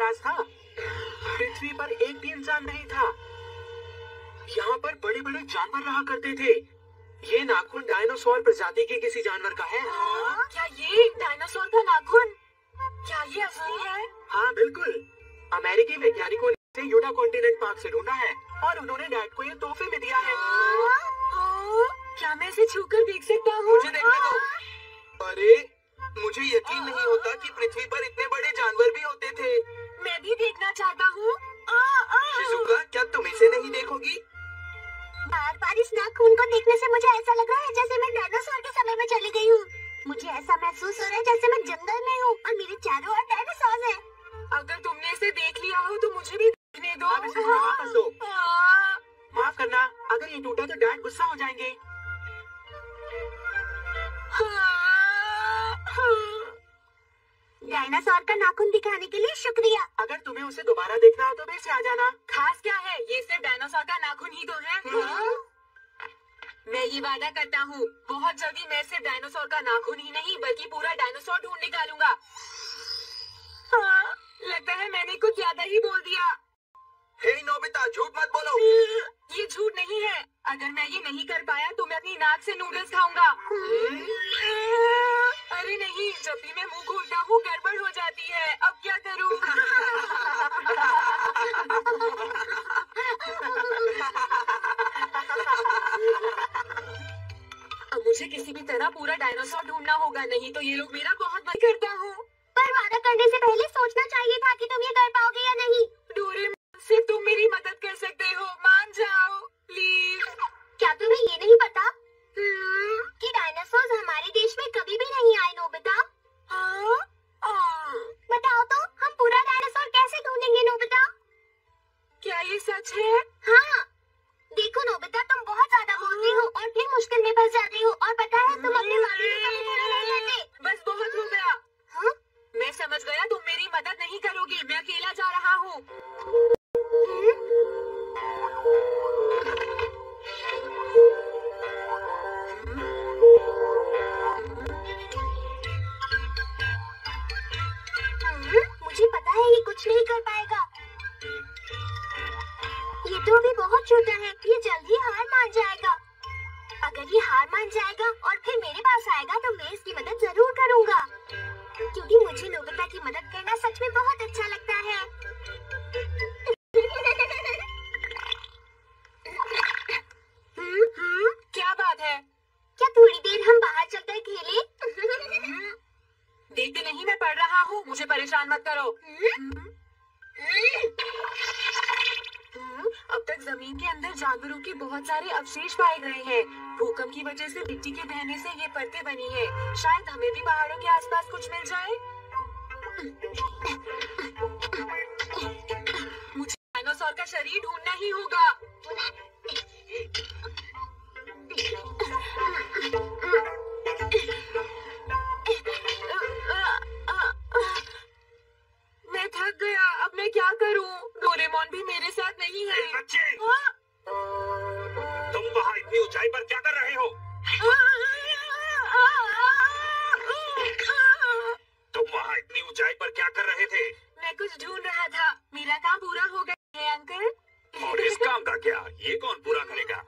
पास था। पृथ्वी पर एक भी इंसान नहीं था। यहाँ पर बड़े बड़े जानवर रहा करते थे। ये नाखून डायनासोर प्रजाति के किसी जानवर का है। क्या ये डायनासोर का नाखून? क्या ये असली है? हाँ बिल्कुल। अमेरिकी वैज्ञानिकों ने इसे यूटा कॉन्टिनेंट पार्क से ढूंढा है और उन्होंने डैड को ये तोहफे में दिया है। क्या मैं इसे छूकर देख सकता हूँ? मुझे देखने दो। अरे मुझे यकीन नहीं होता कि पृथ्वी पर इतने बड़े जानवर भी होते थे। मैं भी देखना चाहता हूँ। शिजुका, क्या तुम इसे नहीं देखोगी? बार बार इस नाखून को देखने से मुझे ऐसा लग रहा है जैसे मैं डायनासोर के समय में चली गई हूँ। मुझे ऐसा महसूस हो रहा है जैसे मैं जंगल में हूँ और मेरे चारों ओर डायनासोर हैं। अगर तुमने इसे देख लिया हो तो मुझे भी देखने दो। अब इसे मुझे वापस दो। माफ करना, अगर ये टूटा तो डैड गुस्सा हो जाएंगे। डायनासोर का नाखून दिखाने के लिए शुक्रिया। अगर तुम्हें उसे दोबारा देखना हो तो फिर से आ जाना। खास क्या है, ये सिर्फ डायनासोर का नाखून ही तो है। मैं ये वादा करता हूँ, बहुत जल्दी मैं सिर्फ डायनासोर का नाखून ही नहीं बल्कि पूरा डायनासोर ढूंढ निकालूंगा। लगता है मैंने कुछ ज्यादा ही बोल दिया। हे नोबिता, झूठ मत बोलो। ये झूठ नहीं है। अगर मैं ये नहीं कर पाया तो मैं अपनी नाक से नूडल्स खाऊंगा। अरे नहीं, जब भी मैं मुंह खोलता हूँ गड़बड़ हो जाती है। अब क्या करूँ? अब मुझे किसी भी तरह पूरा डायनासोर ढूंढना होगा, नहीं तो ये लोग मेरा बहुत मदद करता हूँ। पर वादा करने से पहले सोचना चाहिए था कि तुम ये कर पाओगे या नहीं। डोरेमोन, सिर्फ तुम मेरी मदद कर सकते हो। मान जाओ प्लीज। क्या तुम्हें ये नहीं पता कि डायनासोर हमारे देश में कभी भी नहीं आए? नोबिता, बताओ तो, हम पूरा डायनासोर कैसे ढूंढेंगे? नोबिता, क्या ये सच है? हाँ, देखो नोबिता, तुम बहुत ज्यादा बोलती हो और फिर मुश्किल में फंस जाती हो, और पता है तुम अपने वादे भी कभी पूरे नहीं करते। बस बहुत हो गया। मैं समझ गया, तुम मेरी मदद नहीं करोगी। मैं अकेला जा रहा हूँ। मुझे पता है ये कुछ नहीं कर पाएगा। ये तो अभी बहुत छोटा है, ये जल्द ही हार मान जाएगा। अगर ये हार मान जाएगा और फिर मेरे पास आएगा तो मैं इसकी मदद जरूर करूंगा, क्योंकि मुझे नोबिता की मदद करना सच में बहुत अच्छा लगता है। क्या बात है? क्या थोड़ी देर हम बाहर चलकर खेलें? देखते नहीं मैं पढ़ रहा हूँ, मुझे परेशान मत करो। अब तक जमीन के अंदर जानवरों के बहुत सारे अवशेष पाए गए हैं। भूकंप की वजह से मिट्टी के बहने से ये परतें बनी हैं। शायद हमें भी पहाड़ों के आसपास कुछ मिल जाए। मुझे डायनासोर का शरीर ढूंढना ही होगा। मैं थक गया, अब मैं क्या करूं? डोरेमोन भी मेरे साथ नहीं है। बच्चे, तुम वहाँ इतनी ऊंचाई पर क्या कर रहे हो? तुम वहाँ इतनी ऊंचाई पर क्या कर रहे थे? मैं कुछ ढूंढ रहा था। मेरा काम पूरा हो गया है अंकल। और इस काम का क्या? ये कौन पूरा करेगा?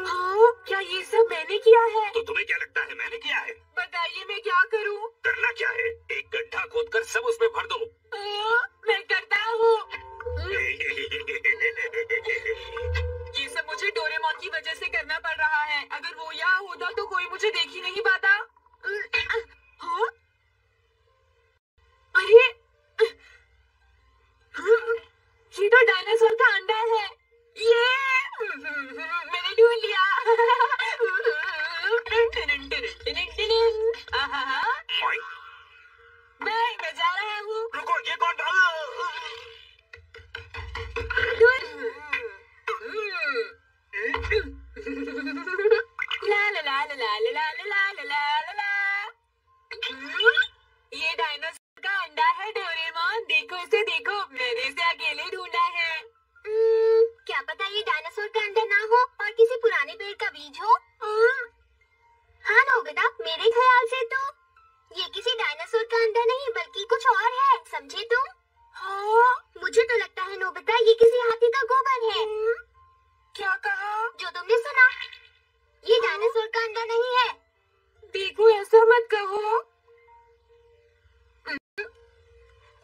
हाँ, क्या ये सब मैंने किया है? तो तुम्हें क्या लगता है मैंने किया है? बताइए मैं क्या करूं? करना क्या है? एक गड्ढा खोदकर सब उसमें भर दो। मैं करता हूँ। ये सब मुझे डोरेमोन की वजह से करना पड़ रहा है। अगर वो यहाँ होता तो कोई मुझे देख ही नहीं पाता। हाँ? अरे, ये तो डायनासोर का अंडा है। ये मैंने ढूंढ लिया। मैं जा रहा हूँ। अंडा नहीं बल्कि कुछ और है, समझे तुम? हाँ? मुझे तो लगता है नोबिता ये किसी हाथी का गोबर है। क्या कहा? जो तुमने सुना, ये डायनासोर का अंडा नहीं है। देखो ऐसा मत कहो।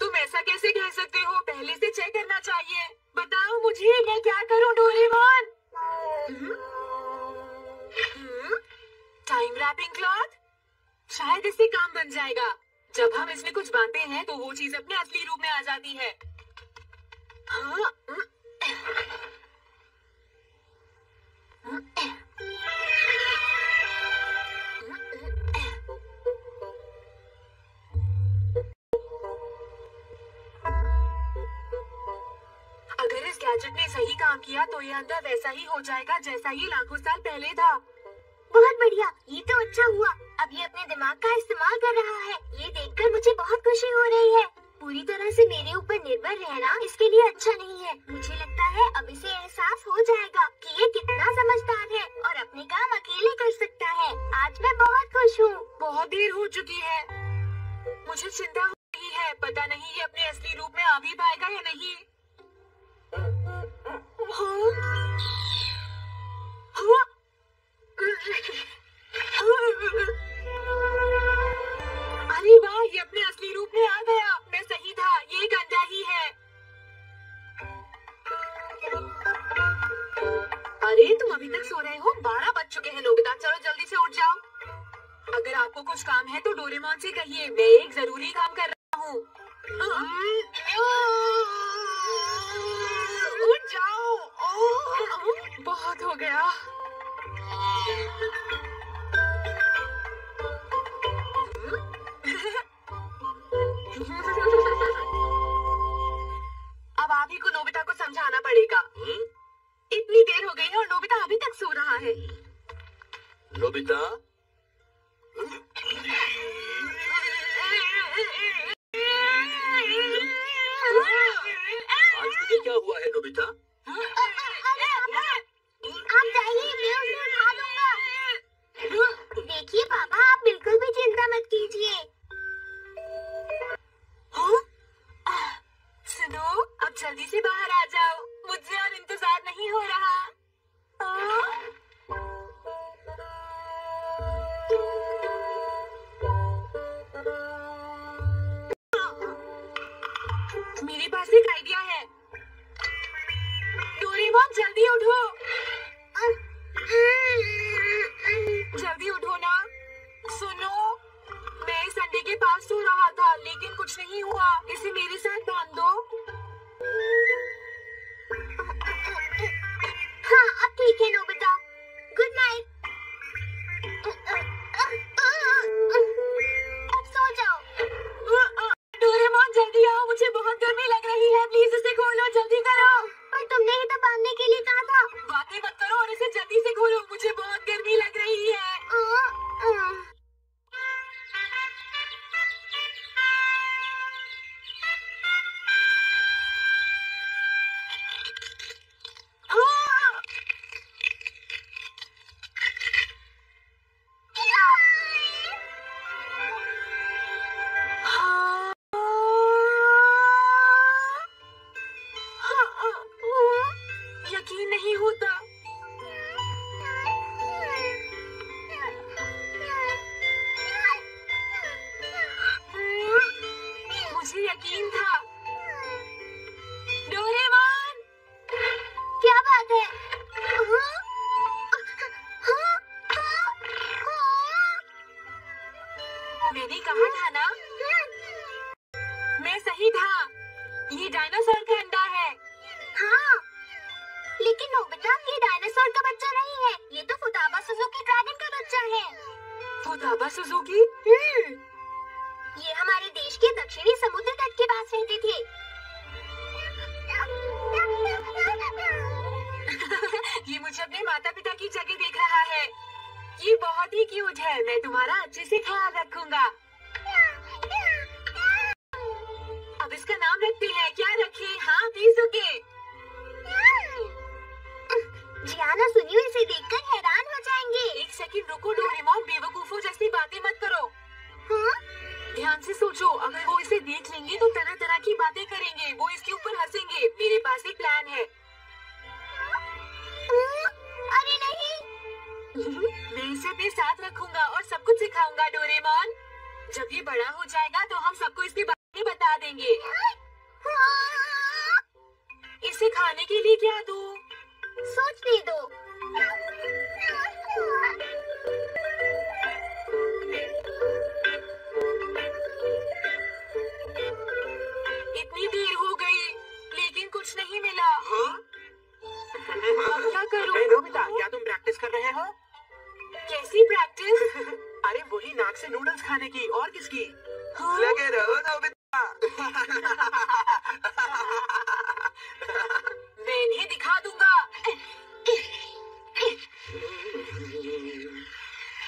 तुम ऐसा कैसे कह सकते हो? पहले से चेक करना चाहिए। बताओ मुझे, मैं क्या करूं डोरेमोन? Time wrapping cloth? शायद इससे काम बन जाएगा। जब हम इसमें कुछ बांधते हैं तो वो चीज अपने असली रूप में आ जाती है। हाँ? अगर इस गैजेट ने सही काम किया तो ये अंडा वैसा ही हो जाएगा जैसा ये लाखों साल पहले था। बहुत बढ़िया, ये तो अच्छा हुआ। अब ये अपने दिमाग का इस्तेमाल कर रहा है। ये देखकर मुझे बहुत खुशी हो रही है। पूरी तरह से मेरे ऊपर निर्भर रहना इसके लिए अच्छा नहीं है। मुझे लगता है अब इसे एहसास हो जाएगा कि ये कितना समझदार है और अपने काम अकेले कर सकता है। आज मैं बहुत खुश हूँ। बहुत देर हो चुकी है। मुझे चिंता हो रही है। पता नहीं ये अपने असली रूप में आ भी पाएगा या नहीं। हाँ? हाँ? अरे वाह, ये अपने असली रूप में आ गया। मैं सही था, ये एक अंडा ही है। अरे तुम अभी तक सो रहे हो? 12 बज चुके हैं नोबिता, चलो जल्दी से उठ जाओ। अगर आपको कुछ काम है तो डोरेमोन से कहिए, मैं एक जरूरी काम कर रहा हूँ। उठ जाओ। बहुत हो गया। अब आप ही को नोबिता को समझाना पड़ेगा। इतनी देर हो गई है और नोबिता अभी तक सो रहा है। नोबिता, आज तुझे क्या हुआ है नोबिता? आप जाइए, मैं उसे उठा दूंगा। देखिए पापा, आप बिल्कुल भी चिंता मत कीजिए। सुनो, अब जल्दी से बाहर आ जाओ। मुझे और इंतजार नहीं हो रहा। मेरे पास एक आइडिया है। डोरेमोन जल्दी उठो। जल्दी उठो ना। सुनो, मैं इस अंडे के पास सो रहा था लेकिन कुछ नहीं हुआ। इसे मेरे साथ बांध दो। हाँ, अब ठीक है नोबिता। Good night. अब सो जाओ। डोरेमोन जल्दी आओ, मुझे बहुत गर्मी लग रही है। प्लीज इसे खोलो, जल्दी करो। और तुमने ही तो बांधने के लिए कहा था। बातें मत करो और इसे जल्दी से खोलो, मुझे बहुत गर्मी लग रही है। यकीन नहीं होता। मुझे यकीन था। डोरेमोन, क्या बात है? मैंने कहा था ना, मैं सही था। ये डायनासोर का अंडा है। हाँ, लेकिन नोबिता, ये डायनासोर का बच्चा नहीं है। ये तो फुताबा सुजुकी ड्रैगन का बच्चा है। फुताबा सुजुकी? ये हमारे देश के दक्षिणी समुद्र तट के पास रहते थे। ये मुझे अपने माता पिता की जगह देख रहा है। ये बहुत ही क्यूट है। मैं तुम्हारा अच्छे से ख्याल रखूंगा। अब इसका नाम रखते हैं। क्या रखें? हाँ, पीसुके। जियाना, सुनियो, इसे देखकर हैरान हो जाएंगे। एक सेकंड रुको डोरेमोन, बेवकूफों जैसी बातें मत करो। हाँ? ध्यान से सोचो, अगर वो इसे देख लेंगे तो तरह तरह की बातें करेंगे, वो इसके ऊपर हंसेंगे। मेरे पास एक प्लान है। अरे नहीं। मैं इसे अपने साथ रखूंगा और सब कुछ सिखाऊंगा डोरेमोन। जब ये बड़ा हो जाएगा तो हम सबको इसके बारे में बता देंगे। इसे खाने के लिए क्या दूं? सोचने दो। इतनी देर हो गई लेकिन कुछ नहीं मिला। हाँ? अब क्या करूं? ए, नोबिता, क्या तुम प्रैक्टिस कर रहे हो? कैसी प्रैक्टिस? अरे वही नाक से नूडल्स खाने की, और किसकी? हाँ? लगे रहो नोबिता। मैं इन्हें दिखा दूंगा।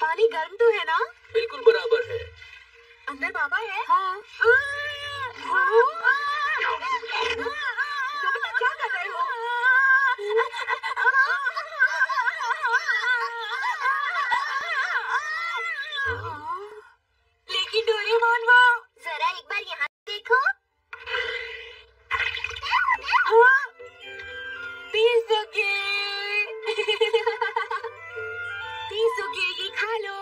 पानी गर्म तो है ना? बिल्कुल बराबर है। अंदर बाबा है? हाँ। नोबिता, क्या कर रहे हो? लेकिन डोरेमोन वो। जरा एक बार यहाँ देखो। हाँ? पीसोगे? पीसोगे, ये खा लो।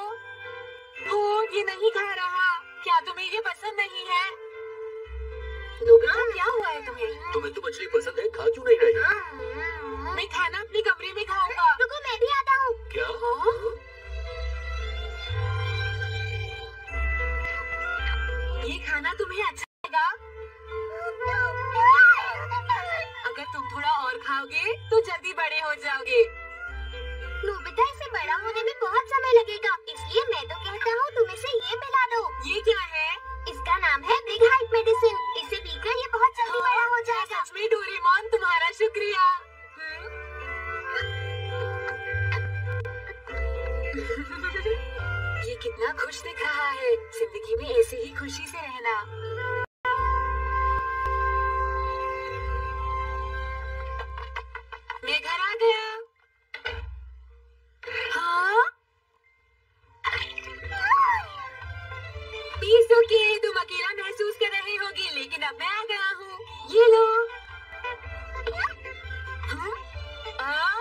ओ, ये नहीं खा रहा। क्या तुम्हें ये पसंद नहीं है? नोबिता, क्या हुआ है तुम्हें? तुम्हें तो मछली पसंद है, खा क्यों नहीं रही? मैं खाना अपने कमरे में खाऊंगा। रुको, मैं भी आता हूँ। क्या? ये खाना तुम्हें अच्छा लगा? अगर तुम थोड़ा और खाओगे तो जल्दी बड़े हो जाओगे। नोबिता, इसे बड़ा होने में बहुत समय लगेगा, इसलिए मैं तो कहता हूँ तुम इसे ये पिला दो। ये क्या है? इसका नाम है बिग हाइट मेडिसिन। इसे पीकर ये बहुत जल्दी बड़ा हो जाएगा। सच में डोरेमोन, तुम्हारा शुक्रिया। ये कितना खुश दिख रहा है। जिंदगी में ऐसे ही खुशी से रहना। मैं घर आ गया। हाँ? पीसोगे, तुम अकेला महसूस कर रहे होगे, लेकिन अब मैं आ गया हूँ। ये लो। हाँ? हाँ?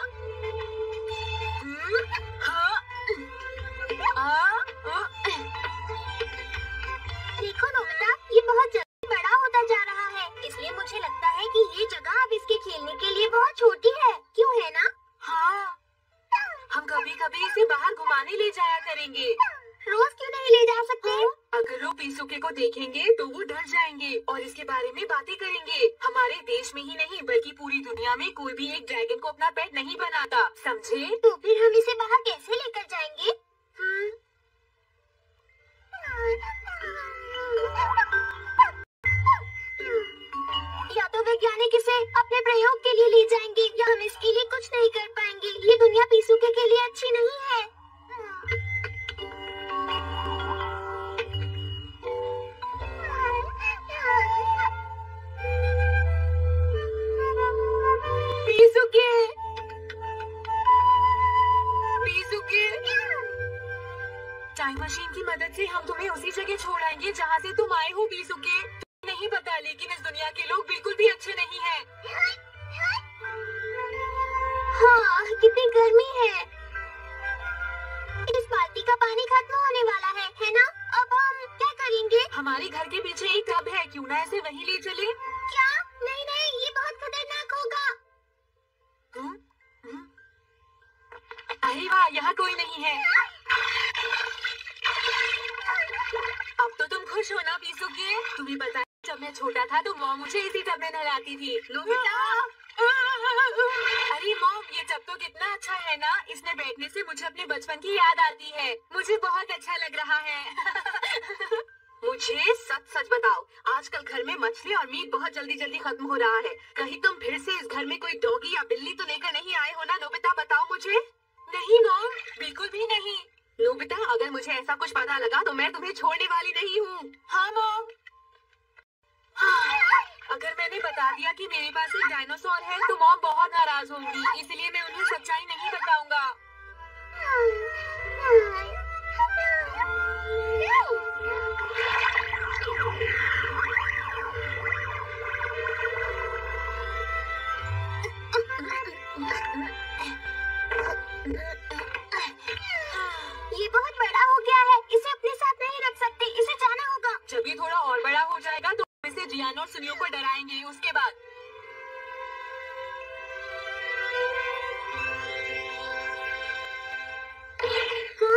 देखो नोबिता, ये बहुत जल्दी बड़ा होता जा रहा है, इसलिए मुझे लगता है कि ये जगह अब इसके खेलने के लिए बहुत छोटी है। क्यों है ना? हाँ, हम कभी कभी इसे बाहर घुमाने ले जाया करेंगे। रोज क्यों नहीं ले जा सकते? अगर वो पीसुके को देखेंगे तो वो डर जाएंगे और इसके बारे में बातें करेंगे। हमारे देश में ही नहीं बल्कि पूरी दुनिया में कोई भी एक ड्रैगन को अपना पेट नहीं बनाता, समझे? तो फिर हम इसे बाहर कैसे लेकर जाएंगे? या तो वैज्ञानिक इसे अपने प्रयोग के लिए ले जाएंगे या हम इसके लिए कुछ नहीं कर पाएंगे। ये दुनिया पीसुके के लिए अच्छी नहीं है। पीसुके, पीसुके, टाइम मशीन की मदद से हम तुम्हें उसी जगह छोड़ आएंगे जहाँ से तुम आए हो पीसुके। नहीं पता, लेकिन इस दुनिया के लोग बिल्कुल भी अच्छे नहीं हैं। हाँ, कितनी गर्मी है। इस बाल्टी का पानी खत्म होने वाला है ना? अब हम क्या करेंगे? हमारे घर के पीछे एक टब है, क्यों ना ऐसे वहीं ले चले? क्या? नहीं नहीं, ये बहुत खतरनाक होगा। अरे वाह, यहाँ कोई नहीं है। अब तो तुम खुश हो ना पीसुके? तुम्हें पता है, जब मैं छोटा था तो मॉम मुझे इसी टब में नहलाती थी। नोबिता! अरे मॉम, ये टब तो कितना अच्छा है ना। इसमें बैठने से मुझे अपने बचपन की याद आती है। मुझे बहुत अच्छा लग रहा है। मुझे सच सच बताओ, आजकल घर में मछली और मीट बहुत जल्दी जल्दी खत्म हो रहा है। कहीं तुम फिर से इस घर में कोई डॉगी या बिल्ली तो लेकर नहीं आए हो ना नोबिता? बताओ मुझे। नहीं मॉम, बिल्कुल भी नहीं। नोबिता, अगर मुझे ऐसा कुछ पता लगा तो मैं तुम्हें छोड़ने वाली नहीं हूँ। हाँ मॉम। अगर मैंने बता दिया कि मेरे पास एक डायनासोर है तो मॉम बहुत नाराज होंगी, इसलिए मैं उन्हें सच्चाई नहीं बताऊंगा। बड़ा हो जाएगा तो इसे जियान और सुनियो को डराएंगे। उसके बाद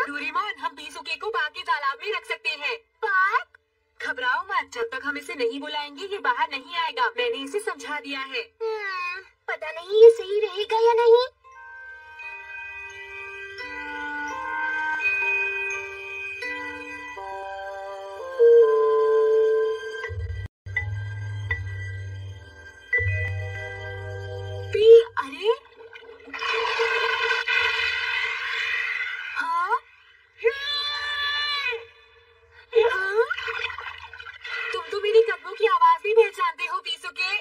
डोरेमोन, हम पीसूके को पार्क के तालाब में रख सकते हैं। पार्क? घबराओ मत, जब तक हम इसे नहीं बुलाएंगे ये बाहर नहीं आएगा। मैंने इसे समझा दिया है। पता नहीं ये सही रहेगा या नहीं। अरे हाँ? हाँ? तुम तो मेरी कदमों की आवाज भी पहचानते हो पीसूके।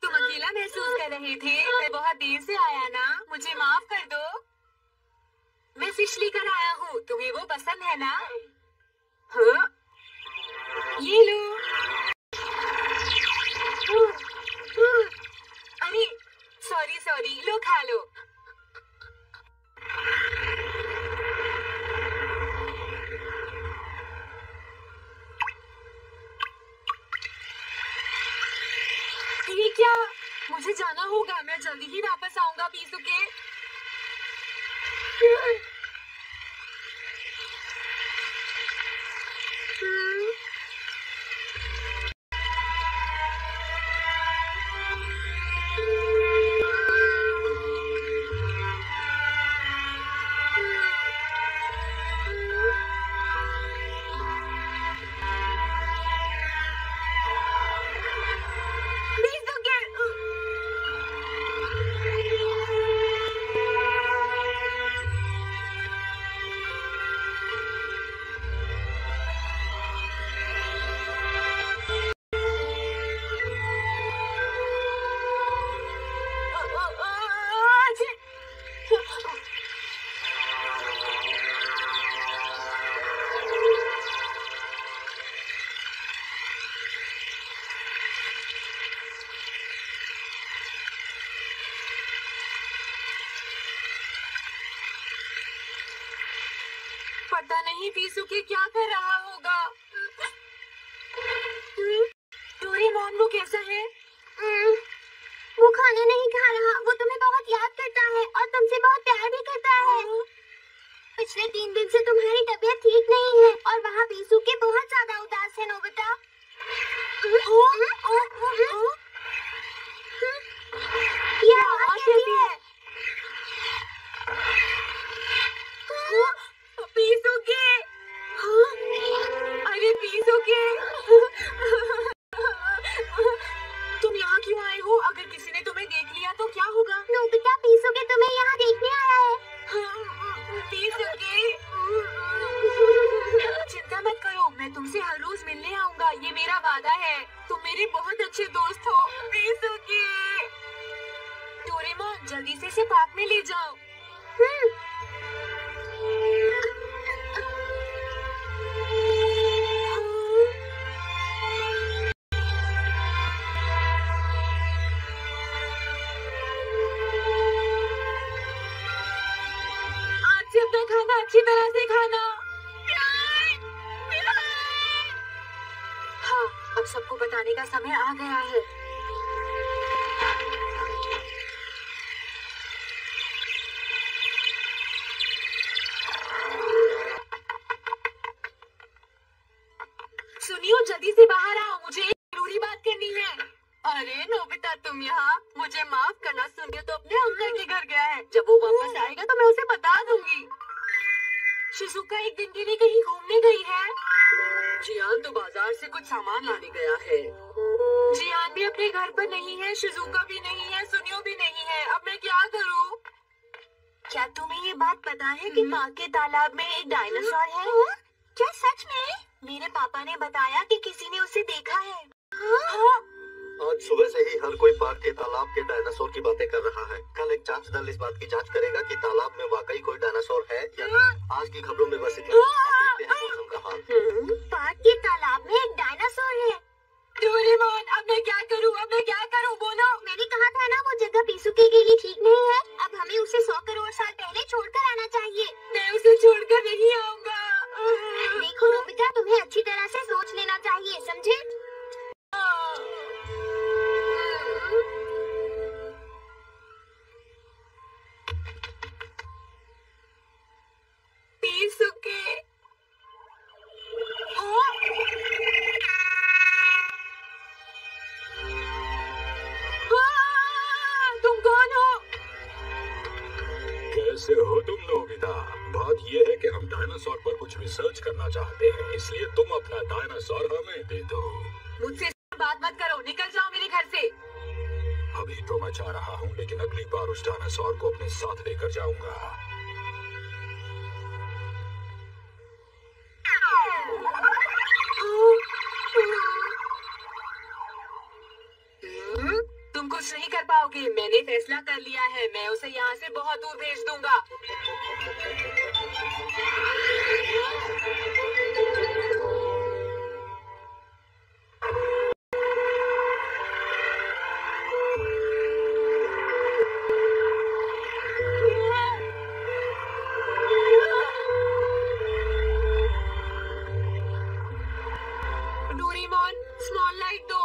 तुम अकेला महसूस कर रहे थे। मैं बहुत देर से आया ना, मुझे माफ कर दो। मैं फिश लेकर आया हूँ, तुम्हें वो पसंद है ना? हाँ? ये लो। अरे सॉरी, लो खा लो। ये क्या? मुझे जाना होगा, मैं जल्दी ही वापस आऊंगा पीसूके। पता नहीं पीसूके क्या कर रहा होगा। डोरेमोन, वो कैसा है? वो खाना नहीं खा रहा। वो तुम्हें बहुत याद करता है और तुमसे बहुत प्यार भी करता है। पिछले 3 दिन से तुम्हारी तबीयत ठीक नहीं है और वहाँ पीसूके बहुत ज्यादा उदास है। नोबिता, ये आवाज कैसी है? पीसूके! अरे पीसूके! तुम यहाँ क्यों आए हो? अगर किसी ने तुम्हें देख लिया तो क्या होगा? नोबिता, पीसूके तुम्हें यहाँ देखने आया है। पीसूके! चिंता मत करो, मैं तुमसे हर रोज मिलने आऊंगा, ये मेरा वादा है। तुम मेरे बहुत अच्छे दोस्त हो पीसूके। डोरेमोन, जल्दी से इसे पार्क में ले जाओ। खाना अच्छी तरह से खाना। हाँ, अब सबको बताने का समय आ गया है। सुनियो, जल्दी से बाहर आओ, मुझे एक जरूरी बात करनी है। अरे नोबिता, तुम यहाँ? मुझे माफ करना, सुनियो तो अपने अंकल के घर गया है। जब वो वापस आएगा तो मैं उसे बता दूंगी। शिजुका एक दिन के लिए कहीं घूमने गई है। जियान तो बाजार से कुछ सामान लाने गया है। जियान भी अपने घर पर नहीं है, शिजुका भी नहीं है, सुनियो भी नहीं है। अब मैं क्या करूँ? क्या तुम्हें ये बात पता है कि पार्क के तालाब में एक डायनासोर है? क्या सच में? मेरे पापा ने बताया कि किसी ने उसे देखा है। हाँ? आज सुबह से ही हर कोई पार्क के तालाब के डायनासोर की बातें कर रहा है। कल एक जांच दल इस बात की जांच करेगा कि तालाब में वाकई कोई डायनासोर है या नहीं। आज की खबरों में बस इतना। देखते हैं मौसम का हाल। पार्क के तालाब में एक डायनासोर है। डोरेमोन, अब मैं क्या करूँ? बोलो। मैंने कहा था ना, वो जगह पीसूके के लिए ठीक नहीं है। अब हमें उसे 100 करोड़ साल पहले छोड़कर आना चाहिए। मैं उसे छोड़कर नहीं आऊंगा। देखो नोबिता, तुम्हें अच्छी तरह से सोच लेना चाहिए, समझे? कैसे हो तुम नोबिता? बात ये है कि हम डायनासोर पर कुछ रिसर्च करना चाहते हैं, इसलिए तुम अपना डायनासोर हमें दे दो। मुझसे बात मत करो, निकल जाओ मेरे घर से। अभी तो मैं जा रहा हूँ, लेकिन अगली बार उस डायनासोर को अपने साथ लेकर जाऊंगा। तुम कुछ नहीं कर पाओगे। मैंने फैसला कर लिया है, मैं उसे यहाँ से बहुत दूर भेज दूंगा। डोरेमोन, स्मॉल लाइट दो।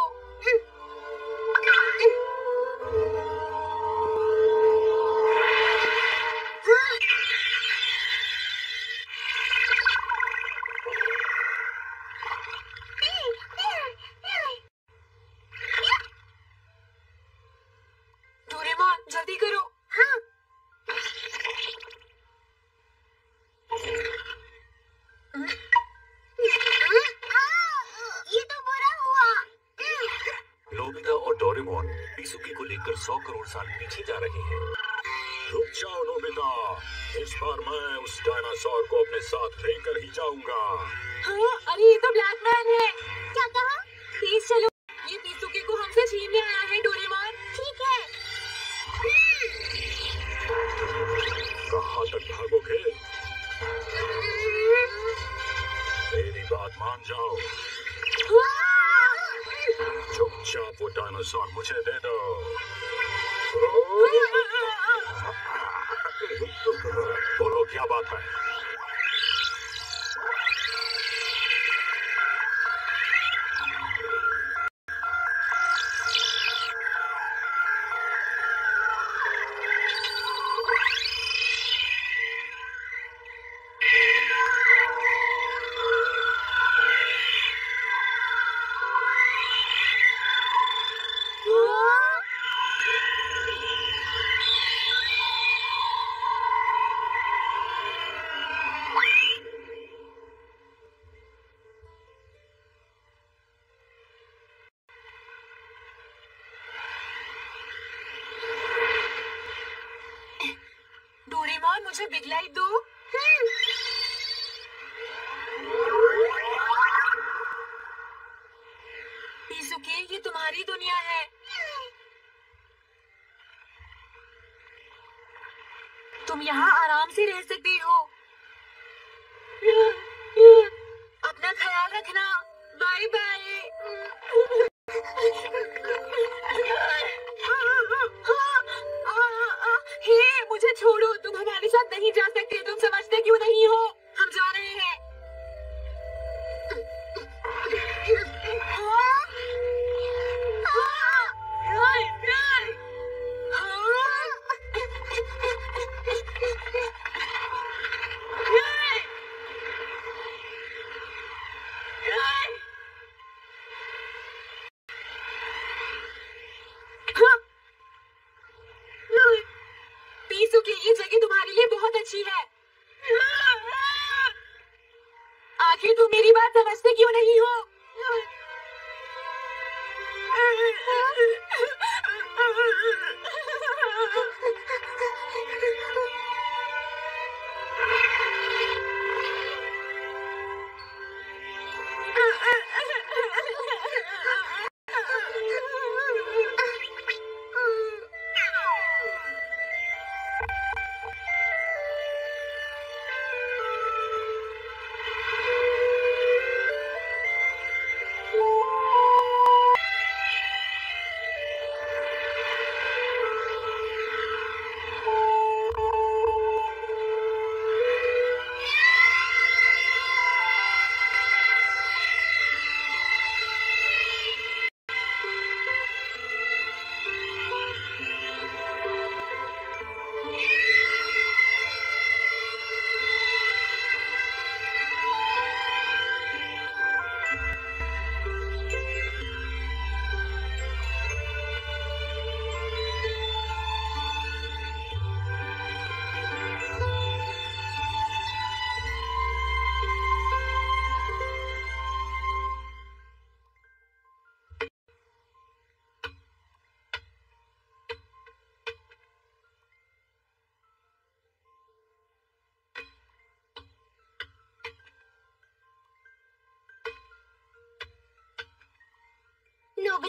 डोरेमोन, जल्दी करो। हाँ। ये तो बुरा हुआ। नोबिता और डोरेमोन पिसुकी को लेकर 100 करोड़ साल पीछे जा रहे हैं। रुक जाओ नोबिता, इस बार मैं उस डायनासोर को अपने साथ लेकर ही जाऊंगा। हाँ, अरे ये तो ब्लैक मैन है। क्या कहा? प्लीज चलो, ये पिसुकी को हमसे छीनने आया है। डोरेमोन, ठीक है। कहाँ तक भागोगे? मेरी बात मान जाओ। चुपचाप वो डायनासोर मुझे दे दो। बोलो क्या बात है? डोरेमोन, मुझे बिग लाइट दो। पिसुकी, ये तुम्हारी दुनिया है। तुम यहाँ आराम से रह सकती हो। अपना ख्याल रखना। Bye bye. हे, मुझे छोड़ो, तुम हमारे साथ नहीं जा सकते। तुम समझते क्यों नहीं हो? हम जा रहे हैं। पिसुकी, ये जगह तुम्हारे लिए बहुत अच्छी है। आखिर तुम मेरी बात समझते क्यों नहीं हो?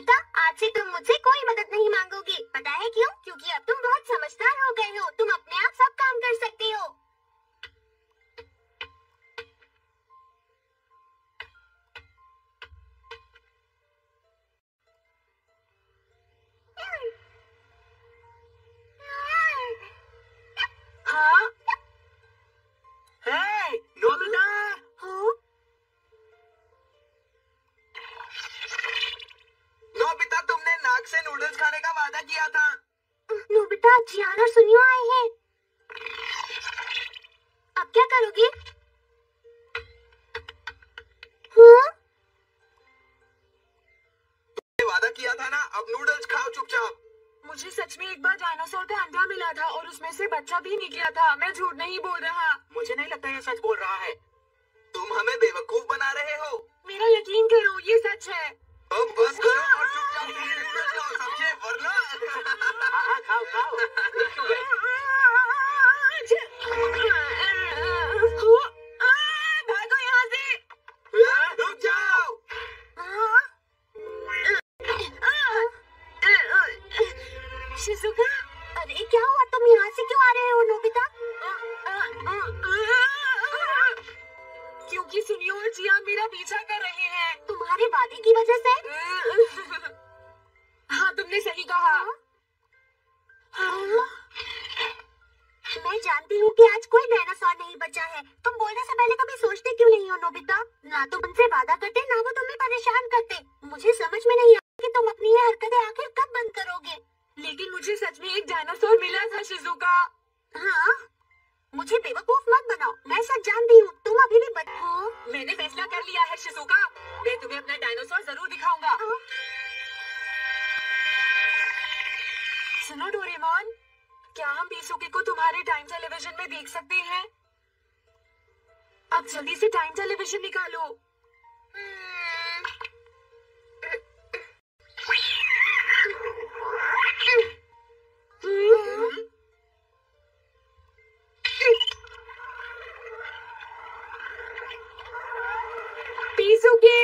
नोबिता, आज से तुम मुझसे कोई मदद नहीं मांगोगी। पता है क्यों? क्योंकि अब तुम बहुत समझदार हो गए हो। तुम अपने आप सब काम कर सकते हो। हाँ? हे, नोबिता! हाँ? नोबिता, तुमने नाक से नूडल्स खाने का वादा किया था। नोबिता, जियान और सुनियो आए हैं। अब क्या करोगे? हाँ? वादा किया था ना, अब नूडल्स खाओ चुपचाप। मुझे सच में एक बार डायनासोर का अंडा मिला था और उसमें से बच्चा भी निकला था। मैं झूठ नहीं बोल रहा। मुझे नहीं लगता ये सच बोल रहा है। तुम हमें बेवकूफ बना रहे हो। मेरा यकीन करो, ये सच है। अब बस करो और चुपचाप नूडल्स खाओ, समझे? वरना हाँ, खाओ खाओ। क्यों गए? भागो यहाँ से। रुक जाओ। शिजुका, अरे क्या हुआ? तुम यहाँ से क्यों आ रहे हो नोबिता? क्योंकि सुनियो और जिया मेरा पीछा कर रहे हैं। तुम्हारे वादे की वजह से? हाँ, तुमने सही कहा। मैं जानती हूँ कि आज कोई डायनासोर नहीं बचा है। तुम बोलने से पहले कभी सोचते क्यों नहीं हो नोबिता? ना तो उनसे वादा करते, ना वो तुम्हें परेशान करते। मुझे समझ में नहीं आता कि तुम अपनी ये हरकतें आखिर कब बंद करोगे। लेकिन मुझे सच में एक डायनासोर मिला था शिजुका। हाँ? मुझे बेवकूफ मत बनाओ। मैं सच जानती हूँ। तुम अभी भी हो। मैंने फैसला कर लिया है शिजुका। मैं तुम्हें अपना डायनासोर जरूर दिखाऊंगा। सुनो डोरेमोन, क्या हम पीसुके को तुम्हारे टाइम टेलीविजन में देख सकते हैं? अब जल्दी से टाइम टेलीविजन निकालो। पीसुके!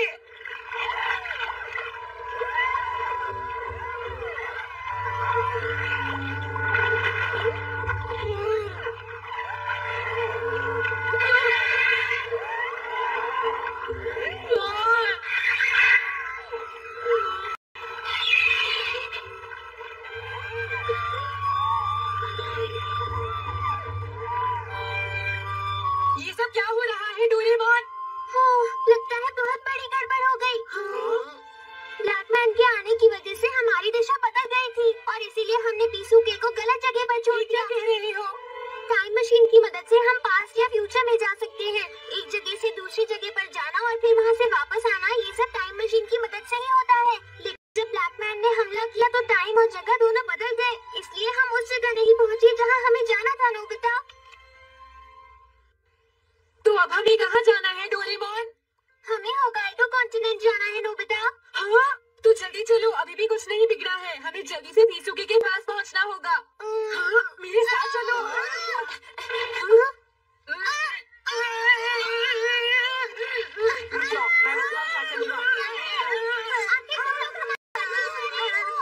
ये सब क्या हो रहा है डोरेमोन? लगता है बहुत बड़ी गड़बड़ हो गई। ब्लैकमैन के आने की वजह से हमारी दिशा बदल गई थी और इसीलिए हमने पीसुके को गलत जगह पर छोड़ दिया। क्या कह रही हो? टाइम मशीन की मदद से हम पास्ट या फ्यूचर में जा सकते हैं। एक जगह से दूसरी जगह पर जाना और फिर वहाँ से वापस आना, ये सब टाइम मशीन की मदद से ही होता है। लेकिन जब ब्लैकमैन ने हमला किया तो टाइम और जगह दोनों बदल गए, इसलिए हम उस जगह नहीं पहुँचे जहाँ हमें जाना था। नोबिता, तो अब हमें कहाँ जाना है डोरेमोन? हमें होकाइडो कॉन्टिनेंट जाना है नोबिता। हाँ, तो जल्दी चलो, अभी भी कुछ नहीं बिगड़ा है। हमें जल्दी से पीसुके के पास पहुंचना होगा। हाँ, मेरे साथ चलो। रुक जाओ, मैं तुम्हारे साथ चलूंगा। आखिर तुम लोग हमारे साथ नहीं हो।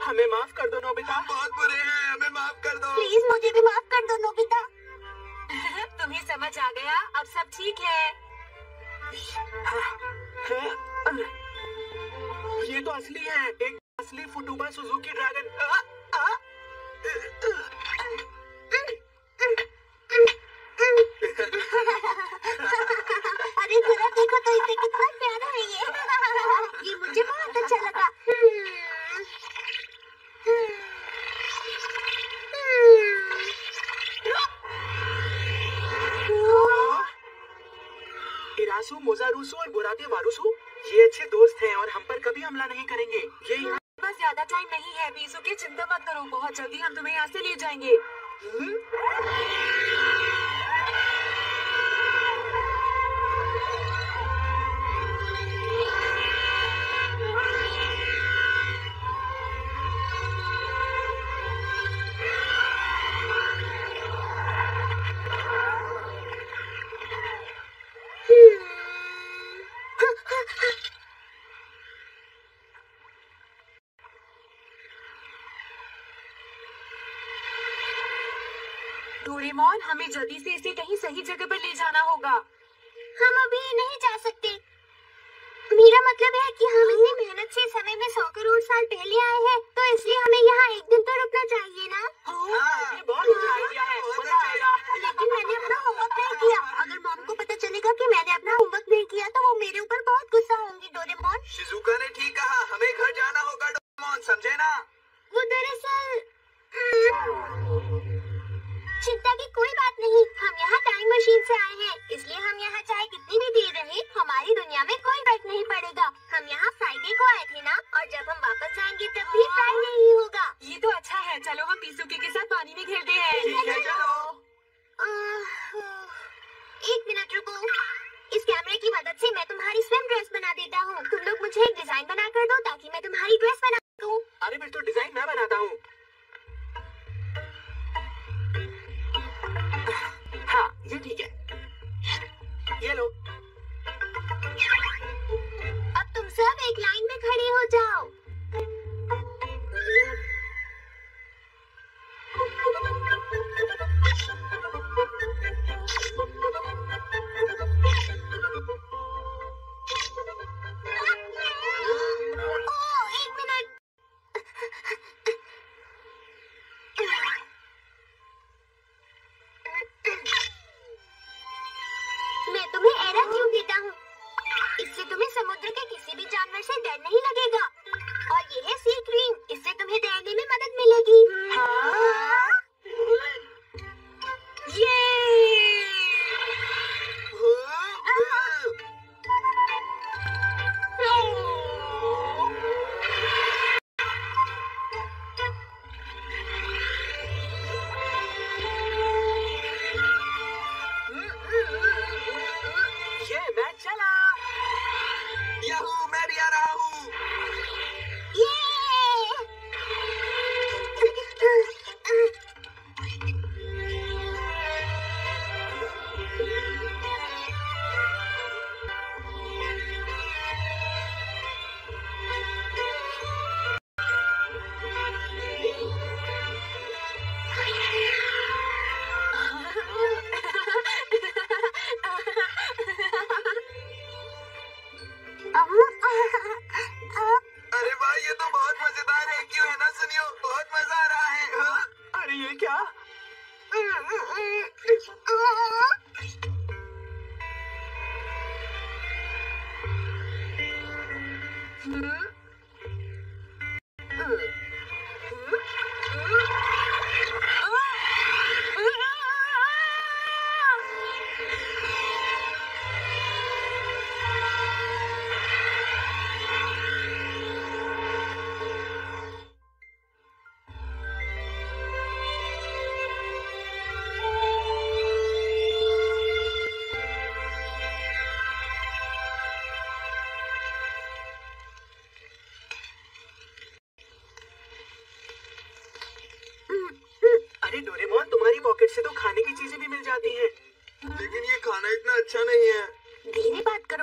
हमें माफ कर दो नोबिता। बहुत बुरे हैं, हमें माफ कर दो। प्लीज मुझे भी माफ कर दो नोबिता। तुम्हें समझ आ गया? अब सब ठीक है। ये तो असली है, एक असली फुटूबा सुजुकी ड्रैगन। अरे जरा देखो तो इसे कितना प्यारा है ये मुझे बहुत अच्छा लगा। इरासु, मोजारुसु और बुराते वारुसु ये अच्छे दोस्त हैं और हम पर कभी हमला नहीं करेंगे। ये यहाँ बस ज्यादा टाइम नहीं है पीसूके, चिंता मत करो, बहुत जल्दी हम तुम्हें यहाँ से ले जाएंगे। डोरेमोन, हमें जल्दी से इसे कहीं सही जगह पर ले जाना होगा। हम अभी नहीं जा सकते। मेरा मतलब है कि हम इतनी मेहनत से समय में 100 करोड़ साल पहले आए हैं, तो इसलिए हमें यहाँ एक दिन तो रुकना चाहिए ना। ये बहुत अच्छा आइडिया है, मजा आएगा। लेकिन मैंने अपना होमवर्क नहीं किया। अगर मॉम को पता चलेगा कि मैंने अपना होमवर्क नहीं किया तो वो मेरे ऊपर बहुत गुस्सा होंगी। डोरेमोन, शिजुका ने ठीक कहा, हमें घर जाना होगा डोरेमोन, समझे ना? वो दरअसल चिंता की कोई बात नहीं। हम यहाँ टाइम मशीन से आए हैं, इसलिए हम यहाँ चाहे कितनी भी देर रहे, हमारी दुनिया में कोई फर्क नहीं पड़ेगा। हम यहाँ फ्राइडे को आए थे ना, और जब हम वापस जाएंगे तब भी फ्राइडे ही होगा। ये तो अच्छा है, चलो हम पीसूके के साथ पानी में खेलते हैं। ठीक है, चलो। एक मिनट रुको। इस कैमरे की मदद से मैं तुम्हारी स्विम ड्रेस बना देता हूँ। तुम लोग मुझे एक डिजाइन बना कर दो ताकि मैं तुम्हारी ड्रेस बना सकूं। अरे फिर तो डिजाइन मैं बनाता हूँ।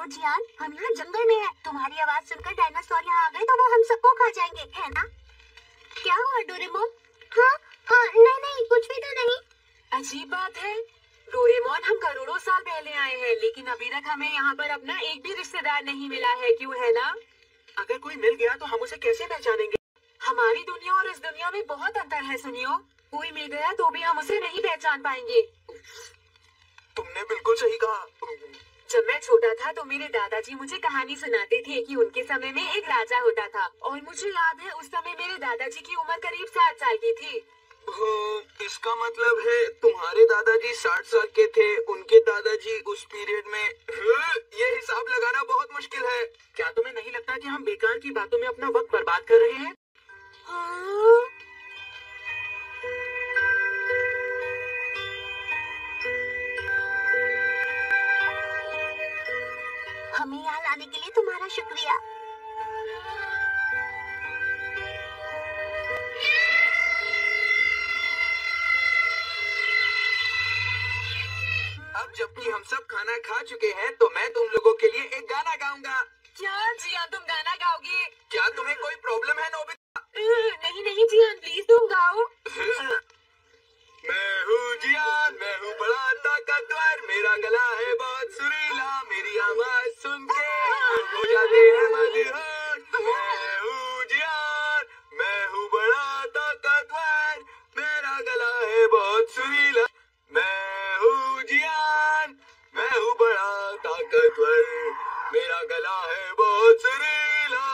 जियान, हम यहाँ जंगल में हैं। तुम्हारी आवाज सुनकर डायनासोर यहाँ आ गए तो वो हम सबको खा जाएंगे, है ना? क्या हुआ डोरेमोन? हाँ, नहीं कुछ भी तो नहीं। अजीब बात है डोरेमोन, हम करोड़ों साल पहले आए हैं लेकिन अभी तक हमें यहाँ पर अपना एक भी रिश्तेदार नहीं मिला है, क्यों है ना? अगर कोई मिल गया तो हम उसे कैसे पहचानेंगे? हमारी दुनिया और इस दुनिया में बहुत अंतर है। सुनियो, कोई मिल गया तो भी हम उसे नहीं पहचान पाएंगे। तुमने बिल्कुल सही कहा। जब मैं छोटा था तो मेरे दादाजी मुझे कहानी सुनाते थे कि उनके समय में एक राजा होता था और मुझे याद है उस समय मेरे दादाजी की उम्र करीब 60 साल की थी। इसका मतलब है तुम्हारे दादाजी 60 साल के थे, उनके दादाजी उस पीरियड में। ये हिसाब लगाना बहुत मुश्किल है। क्या तुम्हें नहीं लगता कि हम बेकार की बातों में अपना वक्त बर्बाद कर रहे हैं? हमें यहाँ लाने के लिए तुम्हारा शुक्रिया। अब जबकि हम सब खाना खा चुके हैं तो मैं तुम लोगों के लिए एक गाना गाऊंगा। क्या जियान, तुम गाना गाओगे? क्या तुम्हें कोई प्रॉब्लम है नोबिता? नहीं जियान, प्लीज तुम गाओ। मैं हूँ जियान, मैं हूँ बड़ा ताकतवर, मेरा गला है बहुत सुरीला, मेरी आवाज सुन के हो जाते हैं मदहोश। मैं हूँ जियान, मैं हूँ बड़ा ताकतवर, मेरा गला है बहुत सुरीला। मैं हूँ जियान, मैं हूँ बड़ा ताकतवर, मेरा गला है बहुत सुरीला,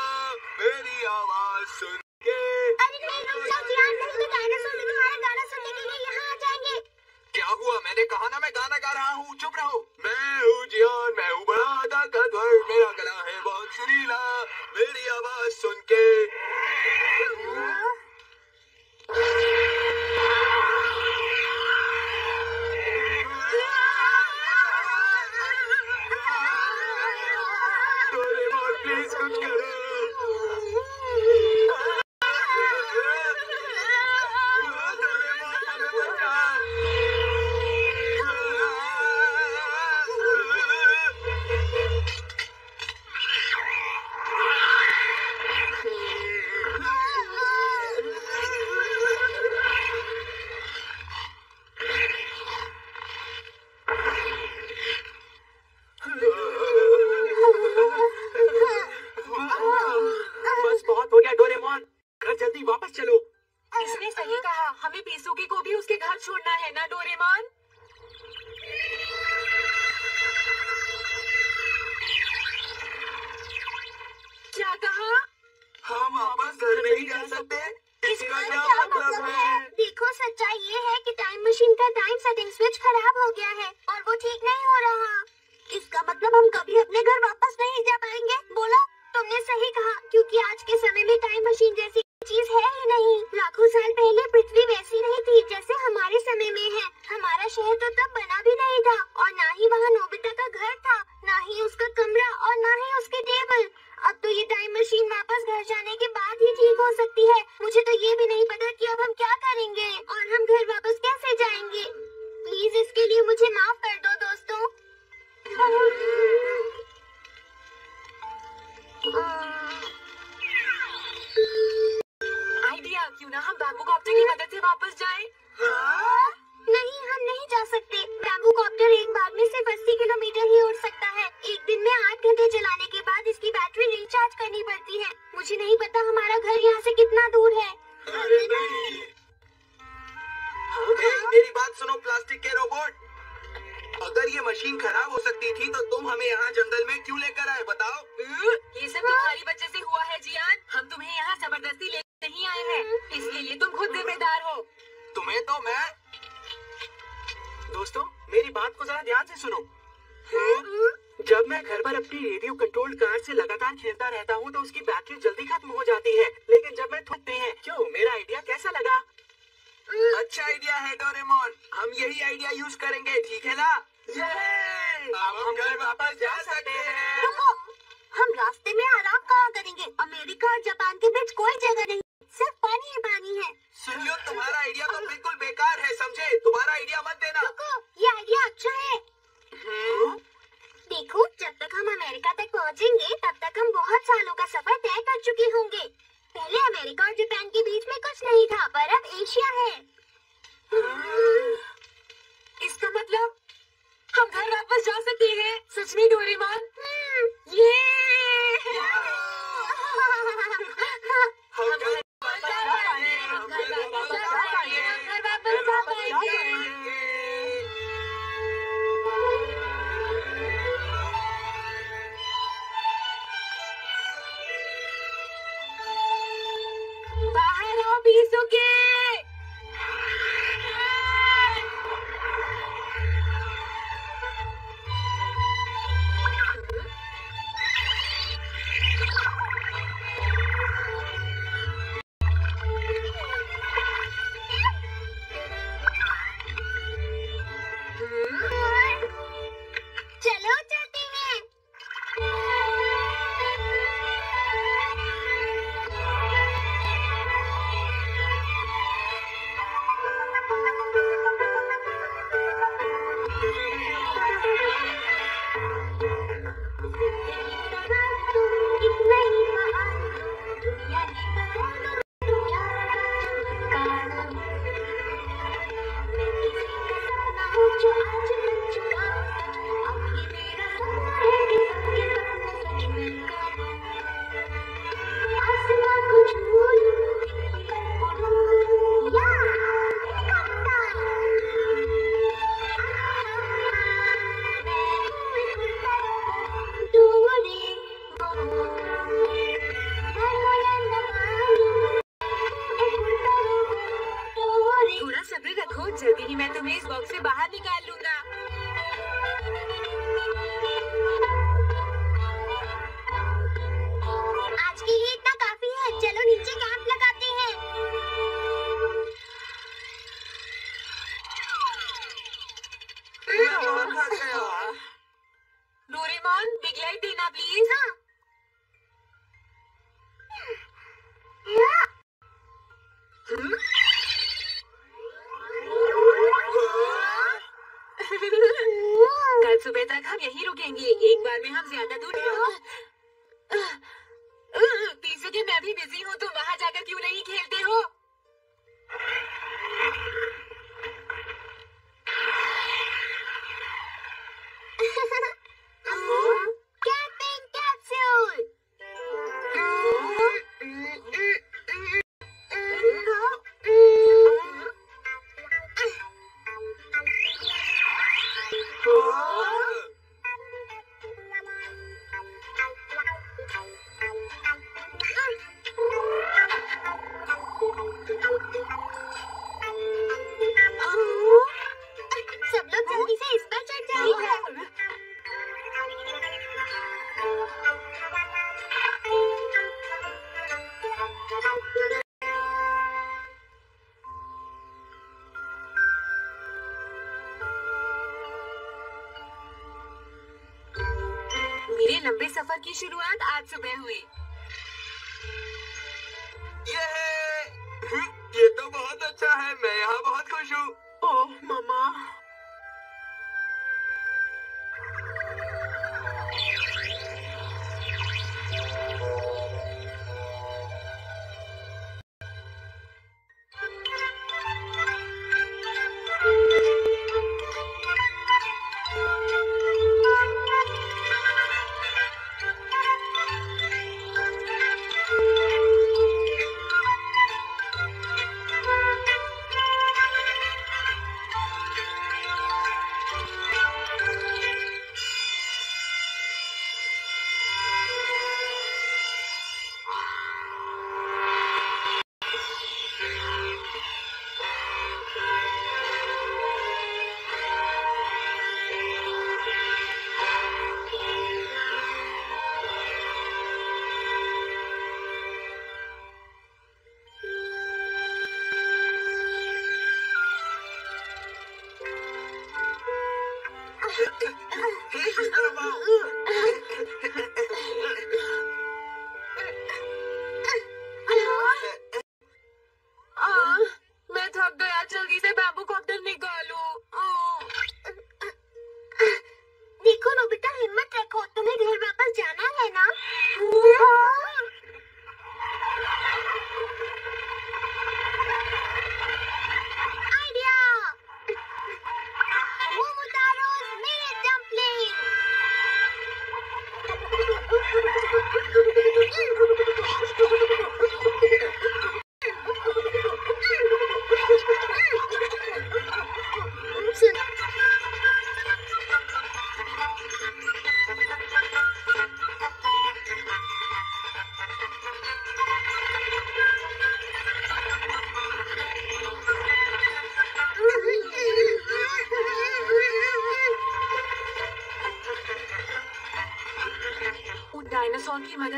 मेरी आवाज सुन के। अरे नहीं, रुक जाओ जियान, नहीं तो डायनासोर भी तुम्हारा गाना सुनने के लिए यहाँ आ जाएंगे। क्या हुआ? मैंने कहा ना मैं गाना गा रहा हूँ, चुप रहो। मैं हूँ जियान, मैं हूँ बड़ा ताकतवर, मेरा गला है बहुत सुरीला, मेरी आवाज सुन के। डोरेमोन प्लीज कुछ करो। डोरेमोन हमें बचा। बस बहुत हो गया डोरेमोन, घर जल्दी वापस चलो। इसने सही कहा, हमें पीसूकी को भी उसके घर छोड़ना है ना डोरेमोन? क्या कहा? हम वापस घर नहीं जा सकते? इसका क्या मतलब है? देखो, सच्चाई ये है कि टाइम मशीन का टाइम सेटिंग स्विच खराब हो गया है और वो ठीक नहीं हो रहा। इसका मतलब हम कभी अपने घर वापस नहीं जा पाएंगे। बोला, तुमने सही कहा, क्योंकि आज के समय में टाइम मशीन जैसी चीज है ही नहीं। लाखों साल पहले पृथ्वी वैसी नहीं थी जैसे हमारे समय में है। हमारा शहर तो तब बना भी नहीं था और ना ही वहाँ नोबिता का घर था, ना ही उसका कमरा और ना ही उसकी टेबल। अब तो ये टाइम मशीन वापस घर जाने के बाद ही ठीक हो सकती है। मुझे तो ये भी नहीं पता कि अब हम क्या करेंगे और हम घर वापस कैसे जाएंगे। प्लीज इसके लिए मुझे माफ कर दो दोस्तों। आइडिया, क्यों ना हम बैम्बू कॉप्टर की मदद से वापस जाएं? नहीं, हम नहीं जा सकते। बैम्बू कॉप्टर एक बार में सिर्फ 80 किलोमीटर ही उड़ सकता है। एक दिन में 8 घंटे चलाने के बाद इसकी बैटरी रिचार्ज करनी पड़ती है। मुझे नहीं पता हमारा घर यहाँ से कितना दूर है। अरे नहीं। मेरी बात सुनो प्लास्टिक के रोबोट, अगर ये मशीन खराब हो सकती थी तो तुम हमें यहाँ जंगल में क्यों लेकर आए बताओ? ये सब तुम्हारी वजह से हुआ है जियान, हम तुम्हें यहाँ जबरदस्ती लेकर नहीं आए हैं, इसके लिए तुम खुद जिम्मेदार हो। तुम्हें तो मैं। दोस्तों, मेरी बात को जरा ध्यान से सुनो। जब मैं घर पर अपनी रेडियो कंट्रोल्ड कार से लगातार खेलता रहता हूँ तो उसकी बैटरी जल्दी खत्म हो जाती है, लेकिन जब मैं थकते हैं। क्यों, मेरा आइडिया कैसा लगा? अच्छा आइडिया है डोरेमोन, हम यही आइडिया यूज करेंगे, ठीक है ना? अब हम घर वापस जा सकते हैं। रुको, हम रास्ते में आराम कहाँ करेंगे? अमेरिका और जापान के बीच कोई जगह नहीं, सिर्फ पानी ही पानी है। सुनियो, तुम्हारा आइडिया तो बिल्कुल बेकार है, समझे? तुम्हारा आइडिया मत देना। रुको, ये आइडिया अच्छा है। देखो, जब तक हम अमेरिका पहुंचेंगे तब तक हम बहुत सालों का सफर तय कर चुके होंगे। पहले अमेरिका और जापान के बीच में कुछ नहीं था, पर अब एशिया है। इसका मतलब हम घर वापस जा सकते हैं। सच में डोरेमोन? ये हम घर वापस जा पाएंगे, हम घर वापस जा पाएंगे, घर वापस जा पाएंगे। बाहर आओ बीसुके। चलो चलते हैं। थोड़ा सब्र रखो, जल्दी ही मैं तुम्हें इस बॉक्स से बाहर निकाल लूंगा। आज के लिए इतना काफी है, चलो नीचे कैंप लगाते हैं। डोरेमोन, बिग लाइट देना प्लीज। हाँ। कल सुबह तक हम यहीं रुकेंगे, एक बार में हम ज्यादा दूर बीसुके, मैं भी बिजी हूँ, तुम वहाँ जाकर क्यों नहीं खेलते हो? Camping capsule. सब लोग जल्दी से इस पर चढ़ जाइए। मेरे लंबे सफर की शुरुआत आज सुबह हुई। ये तो बहुत अच्छा है, मैं यहाँ बहुत खुश हूँ। ओह मामा,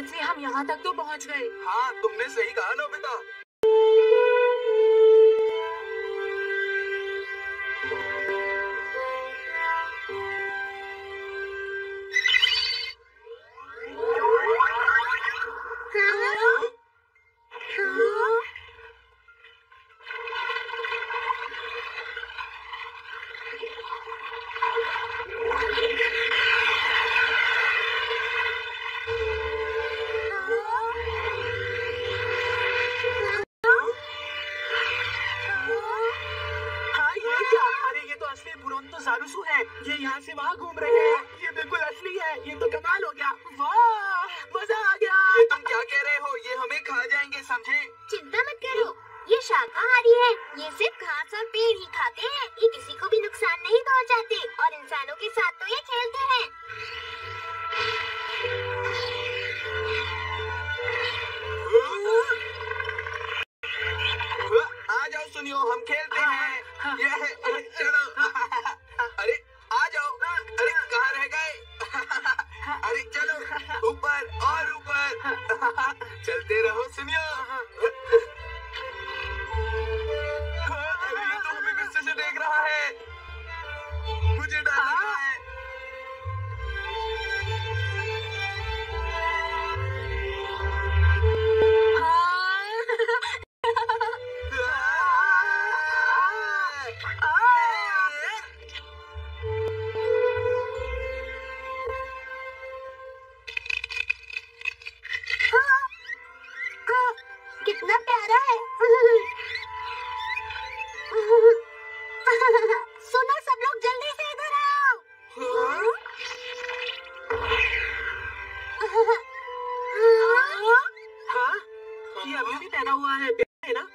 मदद से हम यहाँ तक तो पहुँच गए। हाँ, तुमने सही कहा नोबिता। जारूसू है, ये यहाँ से वहाँ घूम रहे हैं। ये बिल्कुल असली है। ये तो कमाल हो गया। वाह, मजा आ गया। ये तुम क्या कह रहे हो? ये हमें खा जाएंगे, समझे? चिंता मत करो, ये शाकाहारी है। ये सिर्फ घास और पेड़ ही खाते हैं। ये किसी को भी नुकसान नहीं पहुँचाते और इंसानों के साथ तो ये खेलते हैं। आ जाओ सुनियो, हम खेलते हैं। ये चलो। अरे आ जाओ। अरे कहाँ रह गए? अरे चलो ऊपर और ऊपर। चलते रहो सुनियो। अरे ये तो हमें गुस्से से देख रहा है। मुझे डर लग रहा है। कितना प्यारा है। सुनो सब लोग, जल्दी से इधर आओ। हाँ, ये अभी भी पैदा हुआ है ना?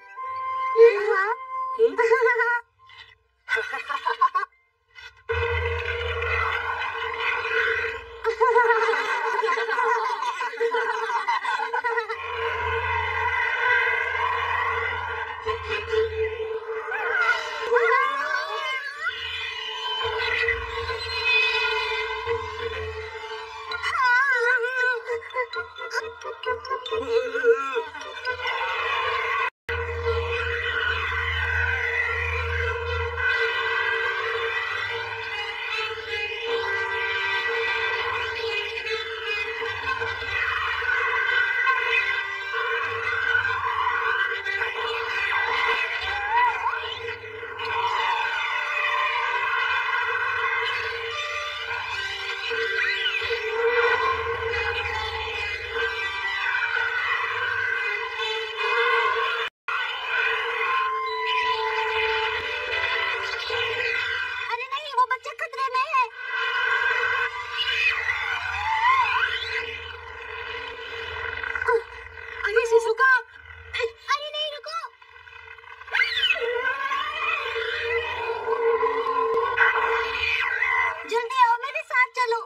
अरे नहीं, वो बच्चा खतरे में है। अरे शिजुका, अरे नहीं, रुको। जल्दी आओ, मेरे साथ चलो।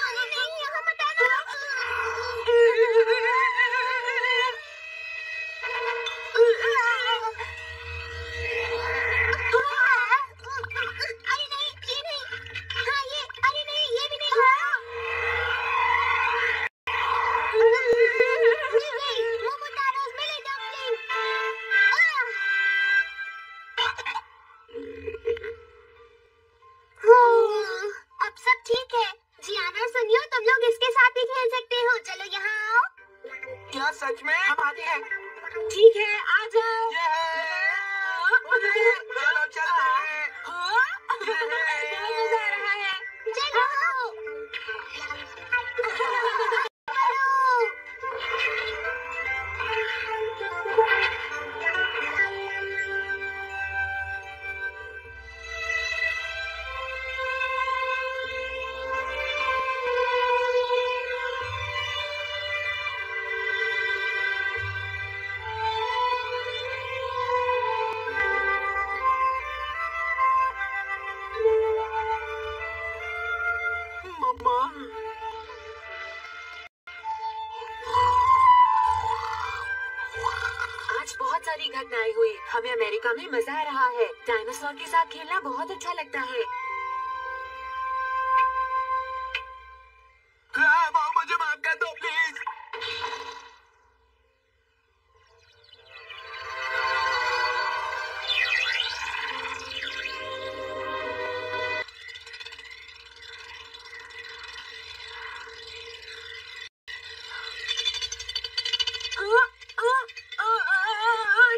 अरे नहीं, यहाँ मत आना। अरे नहीं, ये नहीं। हाँ ये, अरे नहीं, ये भी नहीं। ये नहीं, मोमोतारोस मिले डम्पलिंग। अब सब ठीक है। जियाना और सुनियो, तुम लोग इसके साथ भी खेल सकते हो। चलो यहाँ आओ। क्या सच में? हम आते हैं। ठीक है, आ जाओ। चलो चलते हैं। बहुत मजा आ रहा है। चलो। सारी घटनाएं हुई। हमें अमेरिका में मजा आ रहा है। डायनासोर के साथ खेलना बहुत अच्छा लगता है। मॉम, मुझे माफ कर दो प्लीज।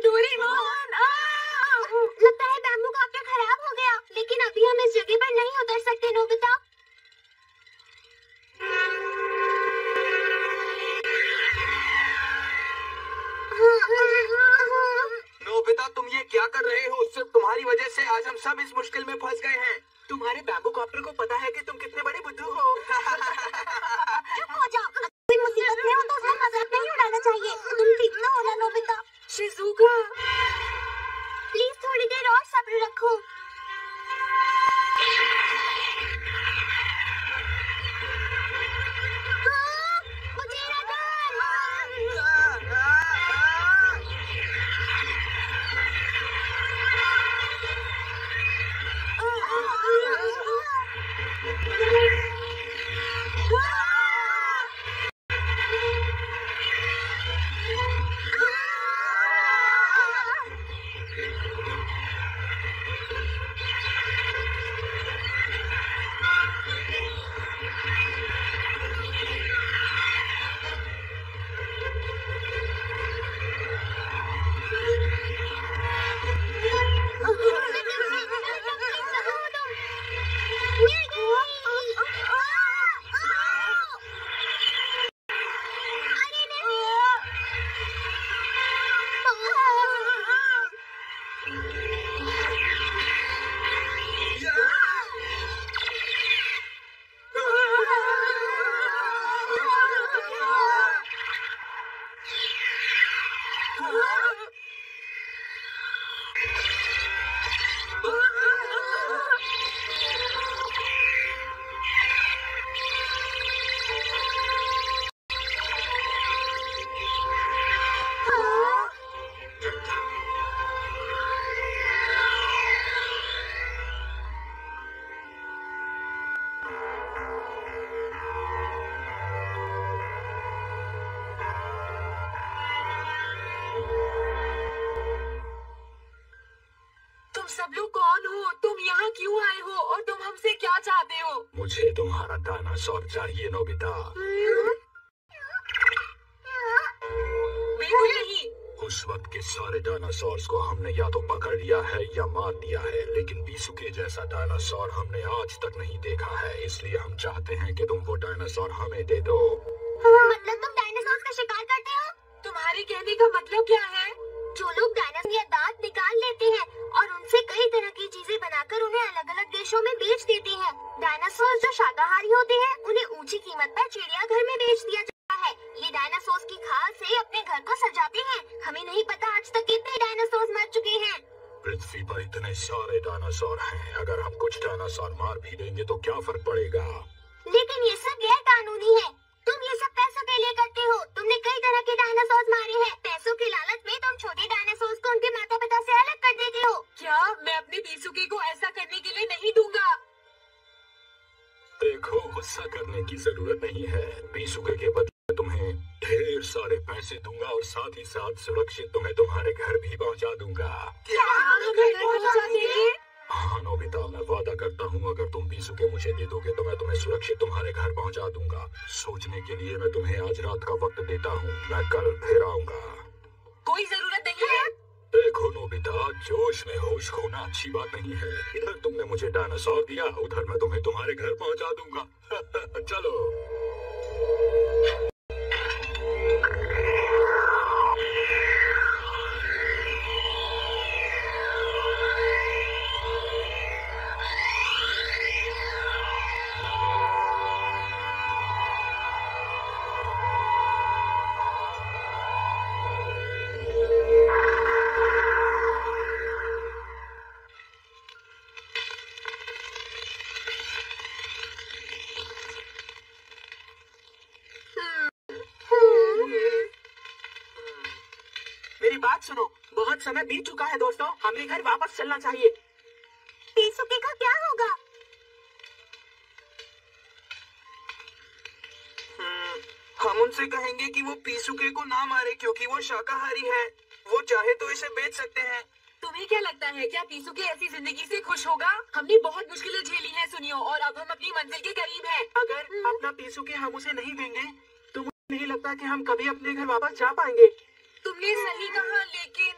डोरेमोन! लगता है बैम्बू कॉप्टर खराब हो गया, लेकिन अभी हम इस जगह पर नहीं उतर सकते नोबिता। नोबिता, तुम ये क्या कर रहे हो? सिर्फ तुम्हारी वजह से आज हम सब इस मुश्किल में फंस गए हैं। तुम्हारे बैम्बू कॉप्टर को पता है कि तुम कितने बड़े बुद्धू हो। चुप हो जाओ। कोई मुसीबत में हो तो उसका मजाक नहीं उड़ाना चाहिए। तुम ठीक तो हो ना नोबिता? शिजुका! प्लीज थोड़ी देर और सब्र रखो। मुझे सब लोग कौन हो? तुम यहाँ क्यों आए हो और तुम हमसे क्या चाहते हो? मुझे तुम्हारा डायनासोर चाहिए नोबिता। बिल्कुल नहीं। उस वक्त के सारे डायनासोर्स को हमने या तो पकड़ लिया है या मार दिया है, लेकिन बीसुके जैसा डायनासोर हमने आज तक नहीं देखा है। इसलिए हम चाहते हैं कि तुम वो डायनासोर हमें दे दो। मतलब तुम डायनासोर का शिकार करते हो? तुम्हारे कहने का मतलब क्या है? जो लोग डायनासोर या दांत निकाल लेते हैं और उनसे कई तरह की चीजें बनाकर उन्हें अलग अलग देशों में बेच देते हैं। डायनासोर जो शाकाहारी होते हैं उन्हें ऊंची कीमत पर चिड़ियाघर में बेच दिया जाता है। ये डायनासोर की खाल से अपने घर को सजाते हैं। हमें नहीं पता आज तक कितने डायनासोर मर चुके हैं। पृथ्वी पर इतने सारे डायनासोर हैं, अगर हम कुछ डायनासोर मार भी देंगे तो क्या फर्क पड़ेगा? लेकिन ये सब गैर कानूनी है। तुम ये सब पैसों के लिए करते हो। तुमने कई तरह के डायनासोर मारे हैं। पैसों के लालच में तुम छोटे डायनासोर को उनके माता पिता से अलग कर देते हो। क्या मैं अपने बीसुके को ऐसा करने के लिए नहीं दूंगा? देखो, गुस्सा करने की जरूरत नहीं है। बीसुके के बदले तुम्हें ढेर सारे पैसे दूंगा और साथ ही साथ सुरक्षित तुम्हें तुम्हारे घर भी पहुंचा दूंगा। क्या हमें घर पहुंचा देंगे? हाँ नोबिता, मैं वादा करता हूँ अगर तुम बीसुके मुझे दे दोगे तो मैं तुम्हें सुरक्षित तुम्हारे घर पहुँचा दूंगा। सोचने के लिए मैं तुम्हें आज रात का वक्त देता हूँ, मैं कल फिर आऊंगा। कोई जरूरत नहीं है। देखो नोबिता, जोश में होश खोना अच्छी बात नहीं है। इधर तुमने मुझे डायनासोर दिया, उधर मैं तुम्हें तुम्हारे घर पहुँचा दूंगा। चलो। बात सुनो, बहुत समय बीत चुका है दोस्तों, हमें घर वापस चलना चाहिए। पीसुके का क्या होगा? हम उनसे कहेंगे कि वो पीसुके को ना मारे क्योंकि वो शाकाहारी है। वो चाहे तो इसे बेच सकते हैं। तुम्हें क्या लगता है, क्या पीसुके ऐसी जिंदगी से खुश होगा? हमने बहुत मुश्किलें झेली हैं सुनियो, और अब हम अपनी मंजिल के करीब हैं। अगर अपना पीसुके हम उसे नहीं देंगे तो मुझे नहीं लगता कि हम कभी अपने घर वापस जा पाएंगे। तुमने सही कहा, लेकिन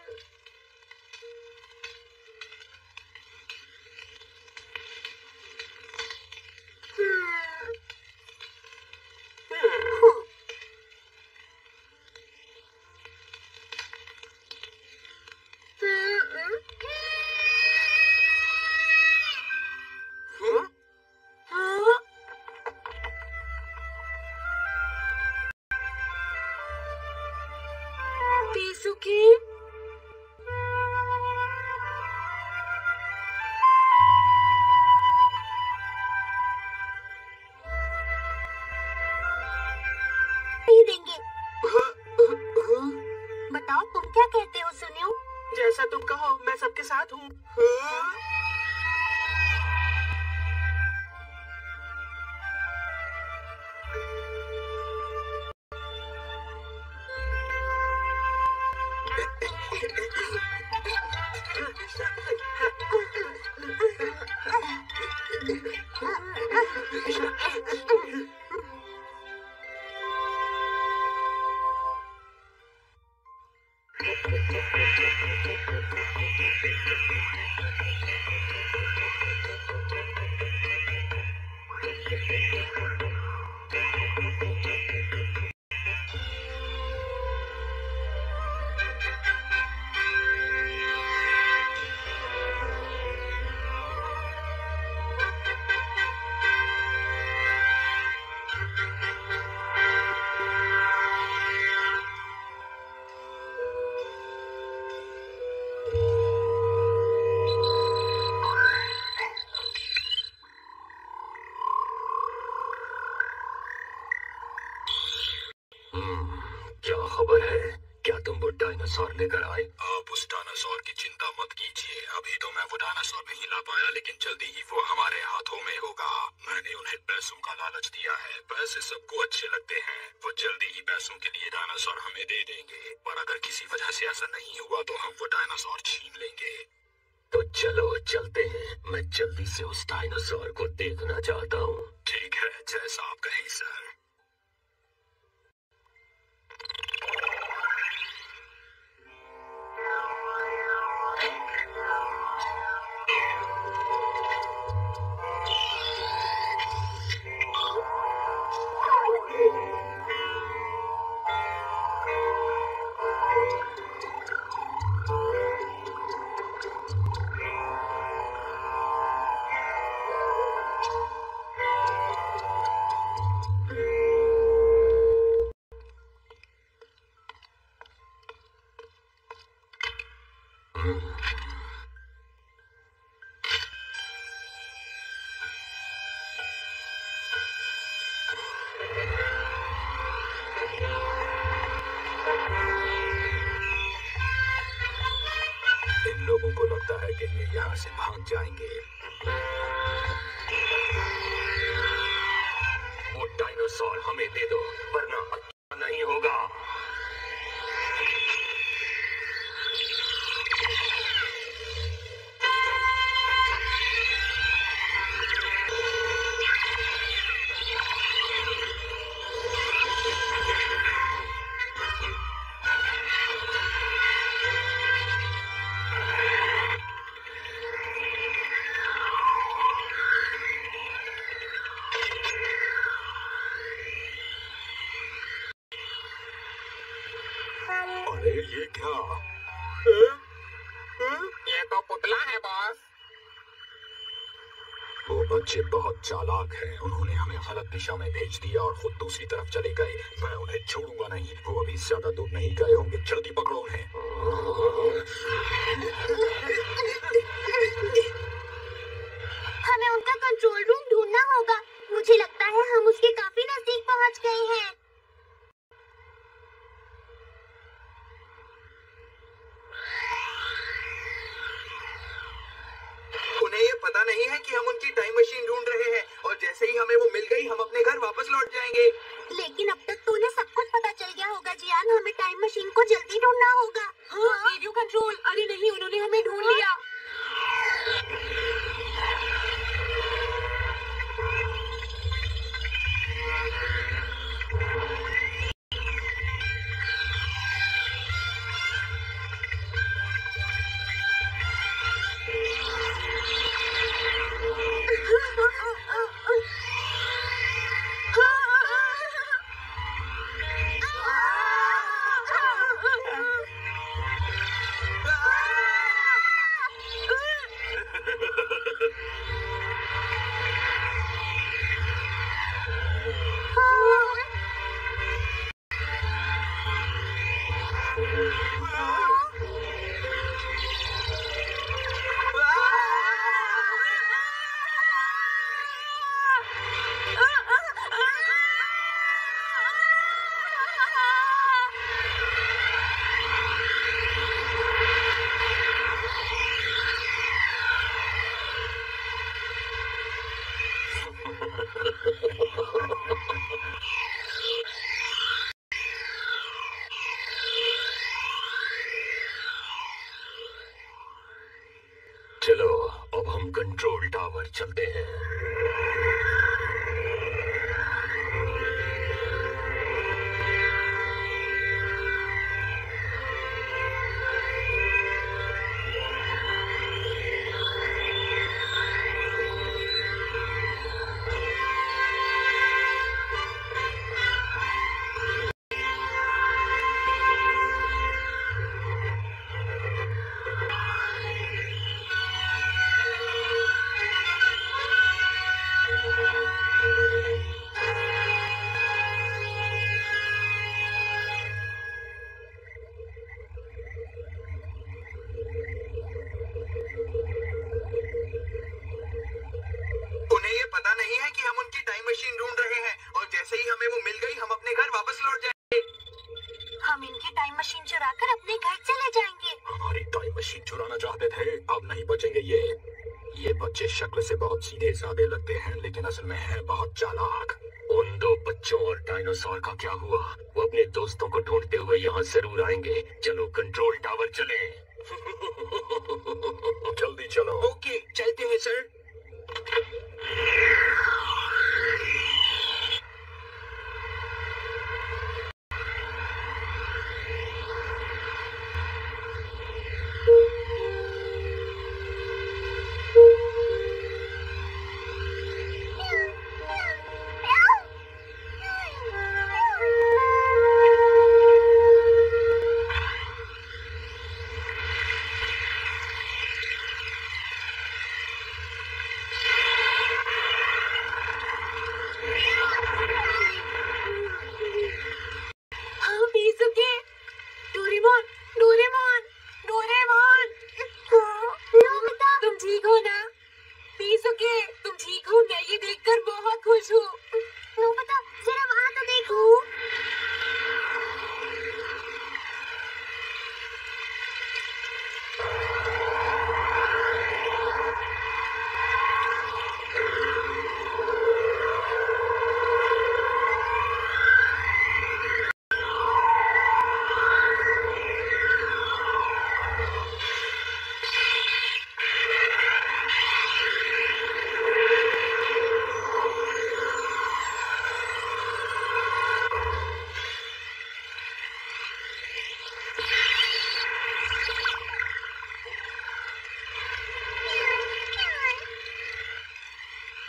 पीसुके नहीं देंगे। बताओ तुम क्या कहते हो सुनियो? जैसा तुम कहो, मैं सबके साथ हूँ। क्या खबर है? क्या तुम वो डायनासोर लेकर आए? आप उस डायनासोर की चिंता मत कीजिए। अभी तो मैं वो डायनासोर नहीं ला पाया, लेकिन जल्दी ही वो हमारे हाथों में होगा। मैंने उन्हें पैसों का लालच दिया है। पैसे सबको अच्छे लगते हैं। वो जल्दी ही पैसों के लिए डायनासोर हमें दे देंगे। पर अगर किसी वजह से ऐसा नहीं हुआ तो हम वो डायनासोर छीन लेंगे। तो चलो चलते हैं। मैं जल्दी से उस डायनासोर को देखना चाहता हूँ। ठीक है, जैसा आप कहें सर। इन लोगों को लगता है कि ये यहाँ से भाग जाएंगे। वो डायनासोर हमें दे दो, वरना अच्छा नहीं होगा। अरे ये क्या? ये तो पुतला है बॉस। वो बच्चे बहुत चालाक हैं। उन्होंने हमें गलत दिशा में भेज दिया और खुद दूसरी तरफ चले गए। मैं उन्हें छोड़ूंगा नहीं। वो अभी ज्यादा दूर नहीं गए होंगे। जल्दी पकड़ो उन्हें। हमें उनका कंट्रोल रूम ढूंढना होगा। मुझे लगता है हम उसके काफी नजदीक पहुंच गए हैं। चलो अब हम कंट्रोल टावर चलते हैं। उन्हें ये पता नहीं है कि हम उनकी टाइम मशीन ढूंढ रहे हैं और जैसे ही हमें वो मिल गई हम अपने घर वापस लौट जाएंगे। हम इनकी टाइम मशीन चुराकर अपने घर चले जाएंगे। हमारी टाइम मशीन चुराना चाहते थे, अब नहीं बचेंगे ये बच्चे शक्ल से बहुत सीधे साधे लगते हैं लेकिन असल में है बहुत चालाक। उन दो बच्चों और डायनासोर का क्या हुआ? वो अपने दोस्तों को ढूंढते हुए यहाँ जरूर आएंगे। चलो कंट्रोल टावर चलें। जल्दी चलो। ओके, चलते हैं सर। तुम ठीक हो? मैं ये देखकर बहुत खुश हूँ। नोबिता, जरा वहाँ तो देखो।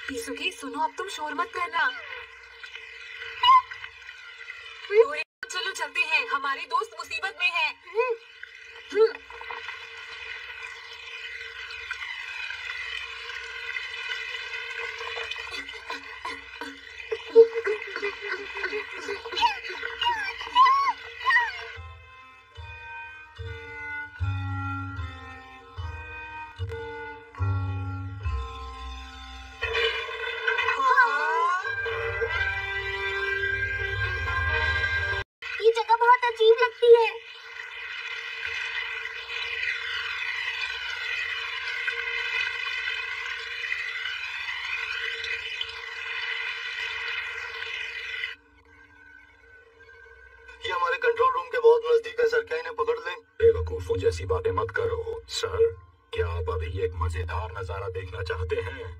पीसुकी, सुनो, अब तुम शोर मत करना। चलो चलते हैं, हमारे दोस्त मुसीबत में हैं। ये जगह बहुत अजीब लगती है। ये हमारे कंट्रोल रूम के बहुत नजदीक है सर, क्या इन्हें पकड़ लें? बेवकूफों जैसी बातें मत करो। सर, क्या आप अभी एक मजेदार नजारा देखना चाहते हैं?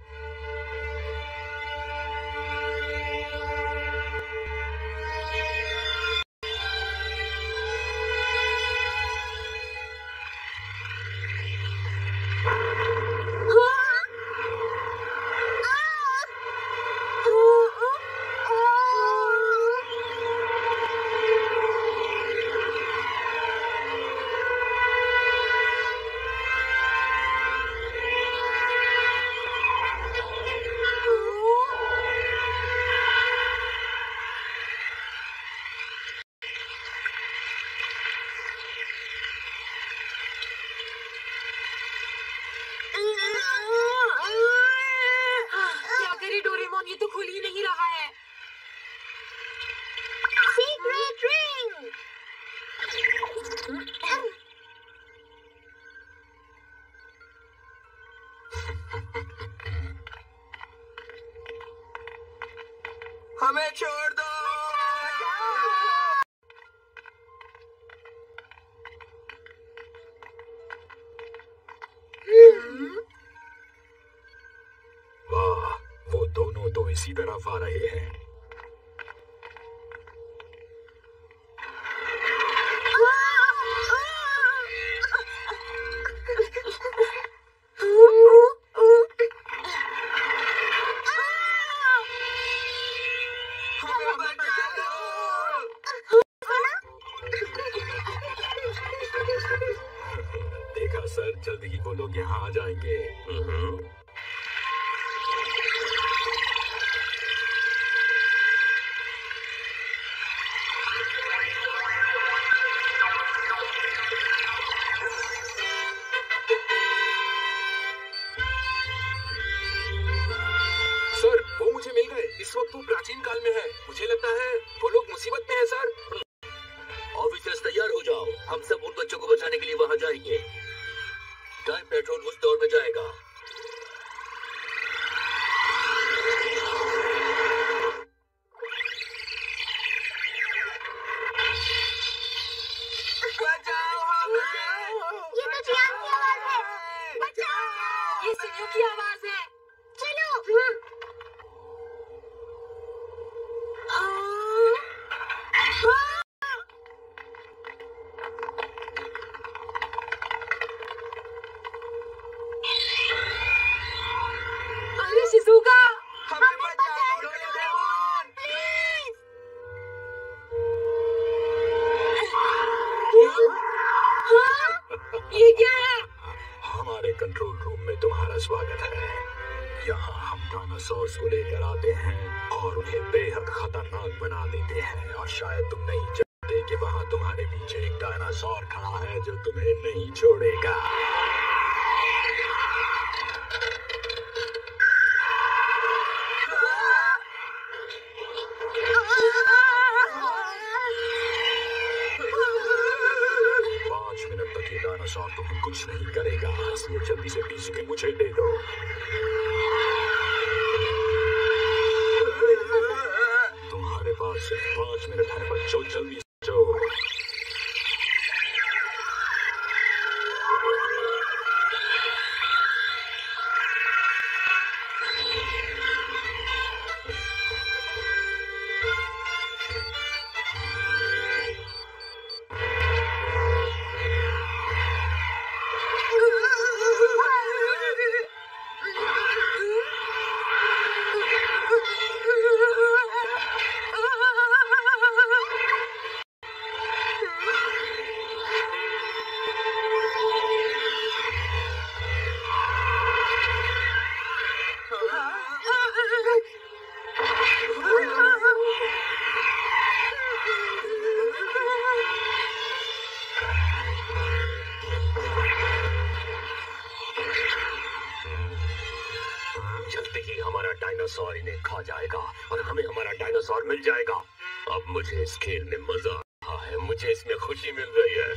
छोड़ दो। वाह, वो दोनों तो इसी तरफ आ रहे हैं। देखा सर, जल्दी ही वो लोग यहाँ आ जाएंगे। सर, वो मुझे मिल गए। इस वक्त वो प्राचीन काल में है। मुझे लगता है वो लोग मुसीबत में है सर। ऑफिसर्स तैयार हो जाओ, हम सब उन बच्चों को बचाने के लिए वहां जाएंगे। टाइम पेट्रोल उस दौर में जाएगा। बचाओ, हाँ, बचाओ। ये तो जियान की आवाज है। बचाओ। ये सुनियो की आवाज है। चलो। अरे शिजुका, हमें बचाओ डोरेमोन। प्लीज। ये क्या है? हमारे कंट्रोल रूम में तुम्हारा स्वागत है। यहाँ हम डायनासोर्स को लेकर आते हैं और उन्हें बेहद खतरनाक बना देते हैं। और शायद तुम नहीं जानते कि वहाँ तुम्हारे पीछे एक डायनासोर खड़ा है जो तुम्हें नहीं छोड़ेगा। डायनासोर तुम्हें कुछ नहीं करेगा, इसलिए जल्दी से पीस के मुझे दे दो। तुम्हारे पास सिर्फ 5 मिनट है बच्चों, जल्दी से जाओ। जल्दी ही हमारा डायनासोर इन्हें खा जाएगा और हमें हमारा डायनासोर मिल जाएगा। अब मुझे इस खेल में मजा आ रहा है, मुझे इसमें खुशी मिल रही है।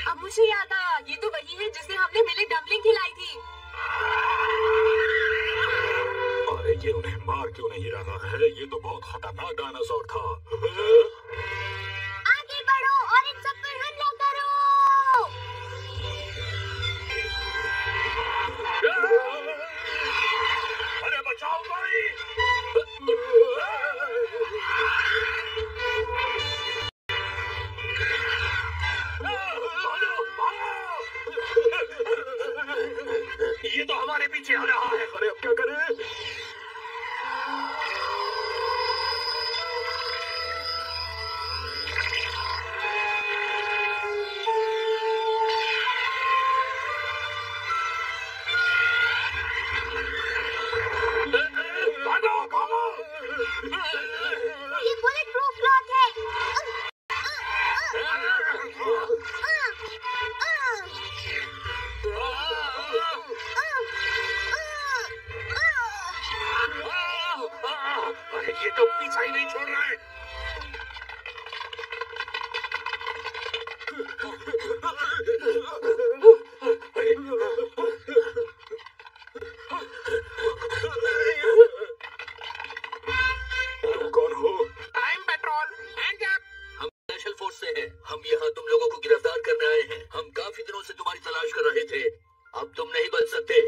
अब मुझे याद आया, ये तो वही है जिसे हमने मिले डम्पलिंग खिलाई थी। अरे ये उन्हें मार क्यों नहीं रहा है? ये तो बहुत खतरनाक डायनासोर था। आगे बढ़ो और इन सब पर हमला करो। अरे बचाओ भाई! ये तो हमारे पीछे आ रहा है। अरे अब क्या करें? हम यहाँ तुम लोगों को गिरफ्तार करने आए हैं। हम काफी दिनों से तुम्हारी तलाश कर रहे थे। अब तुम नहीं बच सकते।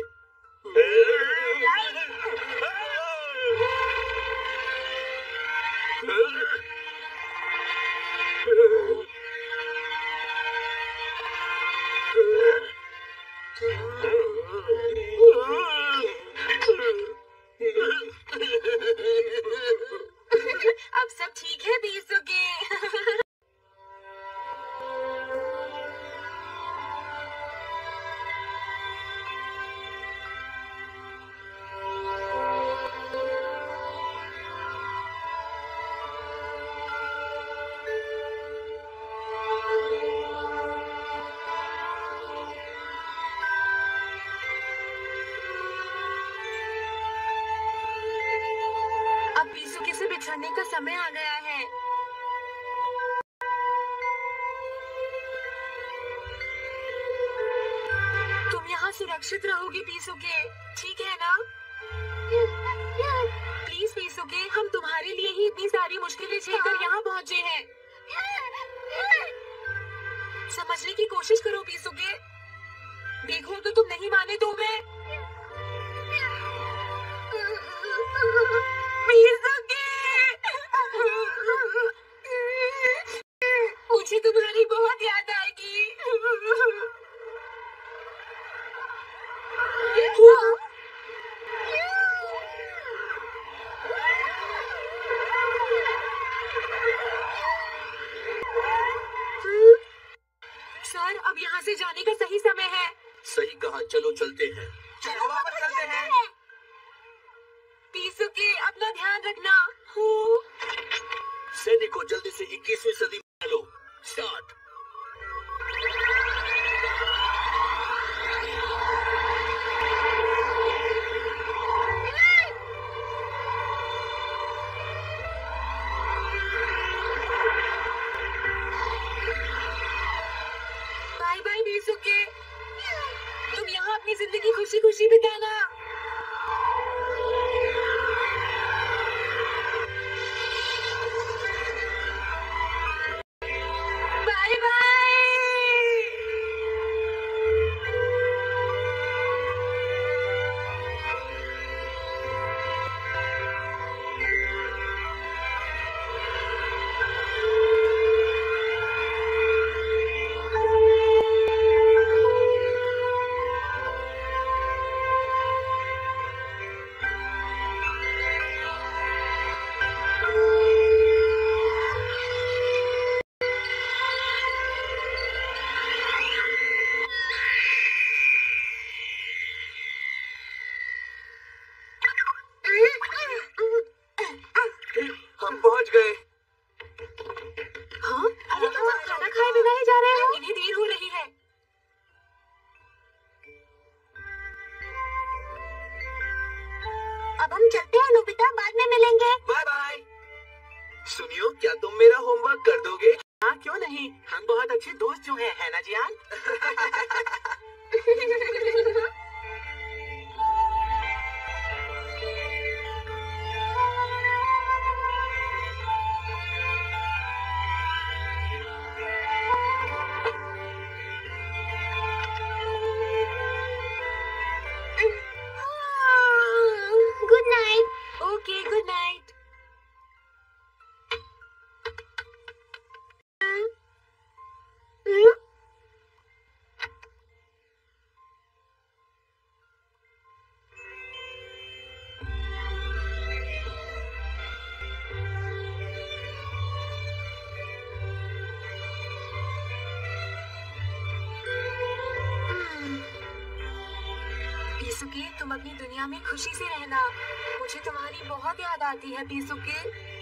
अब सब ठीक है बीसुके? अब बीसुके से बिछड़ने का समय आ गया है। तुम यहाँ सुरक्षित रहोगे बीसुके, ठीक है ना? प्लीज बीसुके, हम तुम्हारे लिए ही इतनी सारी मुश्किलें झेलकर यहाँ पहुँचे हैं। समझने की कोशिश करो बीसुके। देखो तो तुम नहीं माने तो मैं मुझे तुम्हारी बहुत याद आएगी। सर, अब यहाँ से जाने का सही समय है। सही कहा, चलो चलते हैं। चलो वापस चलते हैं। बीसुके, अपना ध्यान रखना। सैनिकों, जल्दी से 21वीं सदी में लो। स्टार्ट। बाय बाय बीसुके, तुम यहाँ अपनी जिंदगी खुशी खुशी बिताना। Bye bye. हम पहुंच गए। हाँ? अरे तुम खाना खाए बिना ही जा रहे हो? इन्हें देर हो रही है। अब हम चलते हैं नोबिता, बाद में मिलेंगे। Bye bye. सुनियो, क्या तुम मेरा होमवर्क कर दोगे? हाँ, क्यों नहीं। हम बहुत अच्छे दोस्त जो हैं, है ना Jian? Good night. Okay, good night. बीसुके, तुम अपनी दुनिया में खुशी से रहना। मुझे तुम्हारी बहुत याद आती है बीसुके।